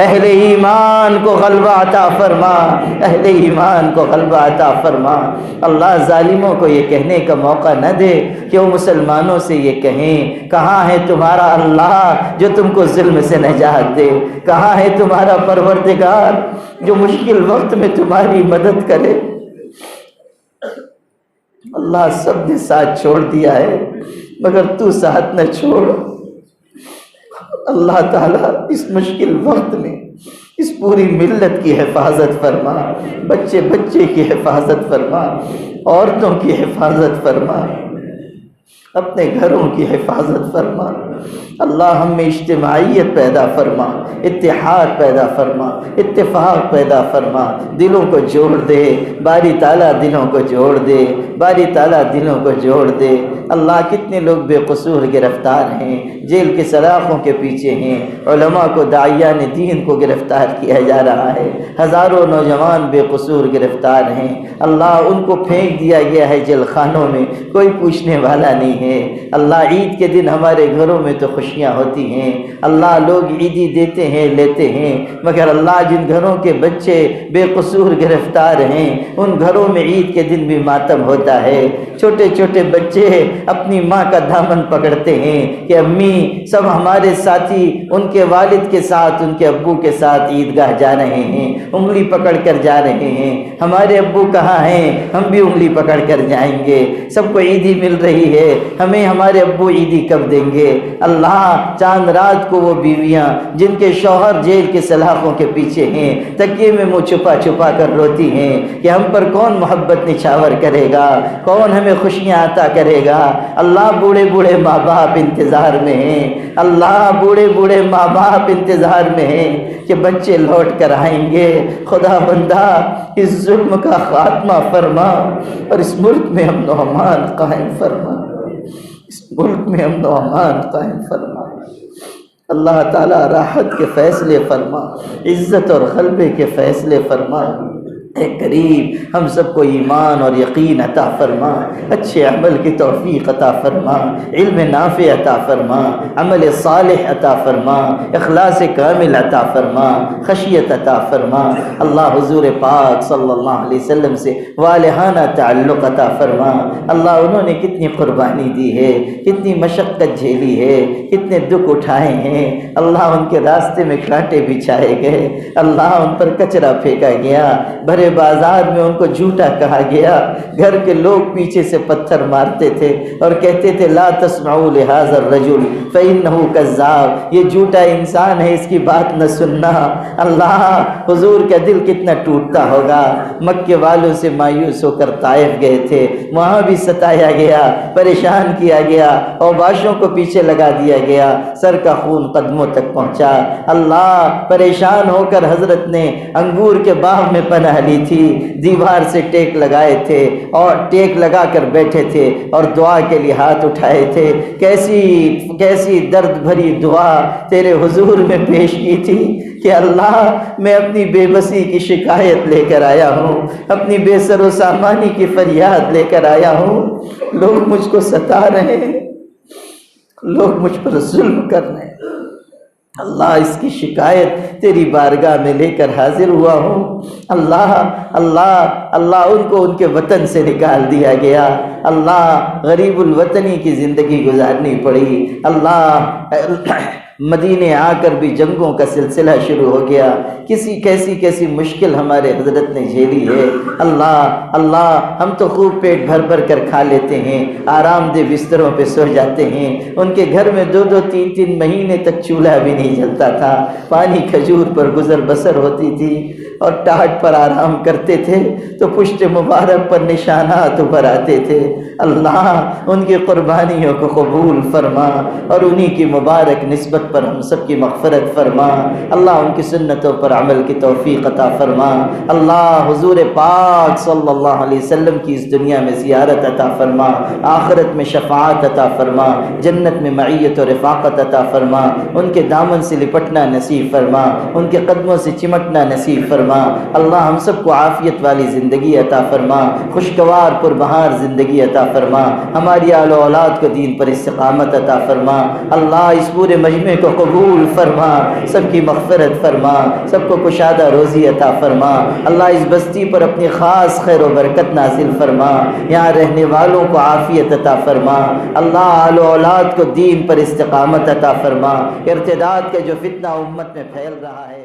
اہل ایمان کو غلبہ عطا فرما، اہل ایمان کو غلبہ عطا فرما۔ اللہ ظالموں کو یہ کہنے کا موقع نہ دے کہ وہ مسلمانوں سے یہ کہیں کہاں ہے تمہارا اللہ جو تم کو ظلم سے نجات دے، کہاں ہے تمہارا پروردگار جو مشکل وقت میں تمہاری مدد کرے۔ اللہ سب نے ساتھ چھوڑ دیا ہے مگر تو ساتھ نہ چھوڑ۔ اللہ تعالیٰ اس مشکل وقت میں اس پوری ملت کی حفاظت فرما، بچے بچے کی حفاظت فرما، عورتوں کی حفاظت فرما، اپنے گھروں کی حفاظت فرما۔ اللہ ہم میں اجتماعیت پیدا فرما، اتحاد پیدا فرما، اتفاق پیدا فرما، دلوں کو جوڑ دے، باری تعالیٰ دلوں کو جوڑ دے، باری تعالیٰ دلوں کو جوڑ دے۔ اللہ کتنے لوگ بے قصور گرفتار ہیں، جیل کے سلاخوں کے پیچھے ہیں، علماء کو داعیان دین کو گرفتار کیا جا رہا ہے، ہزاروں نوجوان بے قصور گرفتار ہیں۔ اللہ ان کو پھینک دیا گیا ہے جیل خانوں میں، کوئی پوچھنے والا نہیں ہے۔ اللہ عید کے دن ہمارے گھروں میں تو خوشیاں ہوتی ہیں، اللہ لوگ عیدی دیتے ہیں لیتے ہیں، مگر اللہ جن گھروں کے بچے بے قصور گرفتار ہیں ان گھروں میں عید کے دن بھی ماتم ہوتا ہے۔ چھوٹے چھوٹے بچے اپنی ماں کا دامن پکڑتے ہیں کہ امی سب ہمارے ساتھی ان کے والد کے ساتھ ان کے ابو کے ساتھ عیدگاہ جا رہے ہیں، انگلی پکڑ کر جا رہے ہیں، ہمارے ابو کہاں ہیں، ہم بھی انگلی پکڑ کر جائیں گے، سب کو عیدی مل رہی ہے، ہمیں ہمارے ابو عیدی کب دیں گے۔ اللہ چاند رات کو وہ بیویاں جن کے شوہر جیل کے سلاخوں کے پیچھے ہیں تکیے میں منہ چھپا چھپا کر روتی ہیں کہ ہم پر کون محبت نچھاور کرے گا، کون ہمیں خوشیاں عطا کرے گا۔ اللہ بوڑھے بوڑھے ماں باپ انتظار میں ہیں، اللہ بوڑھے بوڑھے ماں باپ انتظار میں ہیں کہ بچے لوٹ کر آئیں گے۔ خدا بندہ اس ظلم کا خاتمہ فرما اور اس ملک میں امن و امان قائم فرما، اس ملک میں امن و امان قائم فرما۔ اللہ تعالیٰ راحت کے فیصلے فرما، عزت اور غلبے کے فیصلے فرما۔ اے کریم ہم سب کو ایمان اور یقین عطا فرما، اچھے عمل کی توفیق عطا فرما، علم نافع عطا فرما، عمل صالح عطا فرما، اخلاص کامل عطا فرما، خشیت عطا فرما۔ اللہ حضور پاک صلی اللہ علیہ وسلم سے والہانہ تعلق عطا فرما۔ اللہ انہوں نے کتنی قربانی دی ہے، کتنی مشقت جھیلی ہے، کتنے دکھ اٹھائے ہیں۔ اللہ ان کے راستے میں کانٹے بچھائے گئے، اللہ ان پر کچرا پھینکا گیا، بھرے بڑے بازار میں ان کو جھوٹا کہا گیا، گھر کے لوگ پیچھے سے پتھر مارتے تھے اور کہتے تھے لا تسمعوا لهذا الرجل فإنه كذاب، یہ جھوٹا انسان ہے، اس کی بات نہ سننا۔ اللہ، حضور کا دل کتنا ٹوٹتا ہوگا۔ مکے والوں سے مایوس ہو کر طائف گئے تھے، وہاں بھی ستایا گیا، پریشان کیا گیا، اوباشوں کو پیچھے لگا دیا گیا، سر کا خون قدموں تک پہنچا۔ اللہ، پریشان ہو کر حضرت نے انگور کے باغ میں پناہ لی تھی، دیوار سے ٹیک لگائے تھے اور ٹیک لگا کر بیٹھے تھے اور دعا کے لیے ہاتھ اٹھائے تھے۔ کیسی درد بھری دعا تیرے حضور میں پیش کی تھی کہ اللہ، میں اپنی بے بسی کی شکایت لے کر آیا ہوں، اپنی بے سر و سامانی کی فریاد لے کر آیا ہوں، لوگ مجھ کو ستا رہے ہیں، لوگ مجھ پر ظلم کر رہے ہیں، اللہ اس کی شکایت تیری بارگاہ میں لے کر حاضر ہوا ہوں۔ اللہ اللہ اللہ، ان کو ان کے وطن سے نکال دیا گیا، اللہ غریب الوطنی کی زندگی گزارنی پڑی، اللہ مدینے آ کر بھی جنگوں کا سلسلہ شروع ہو گیا، کیسی مشکل ہمارے حضرت نے جھیلی ہے۔ اللہ اللہ، ہم تو خوب پیٹ بھر بھر کر کھا لیتے ہیں، آرام دہ بستروں پہ سو جاتے ہیں، ان کے گھر میں 2-3 مہینے تک چولہا بھی نہیں جلتا تھا، پانی کھجور پر گزر بسر ہوتی تھی اور ٹاٹ پر آرام کرتے تھے تو پشت مبارک پر نشانات ابھر آتے تھے۔ اللہ ان کی قربانیوں کو قبول فرما اور انہی کی مبارک نسبت پر ہم سب کی مغفرت فرما۔ اللہ ان کی سنتوں پر عمل کی توفیق عطا فرما۔ اللہ حضور پاک صلی اللہ علیہ وسلم کی اس دنیا میں زیارت عطا فرما، آخرت میں شفاعت عطا فرما، جنت میں معیت و رفاقت عطا فرما، ان کے دامن سے لپٹنا نصیب فرما، ان کے قدموں سے چمٹنا نصیب فرما۔ اللہ ہم سب کو عافیت والی زندگی عطا فرما، خوشگوار پربہار زندگی عطا فرما، ہماری آل و اولاد کو دین پر استقامت عطا فرما۔ اللہ اس پورے مجمع کو قبول فرما، سب کی مغفرت فرما، سب کو کشادہ روزی عطا فرما۔ اللہ اس بستی پر اپنی خاص خیر و برکت نازل فرما، یہاں رہنے والوں کو عافیت عطا فرما۔ اللہ آل و اولاد کو دین پر استقامت عطا فرما۔ ارتداد کا جو فتنہ امت میں پھیل رہا ہے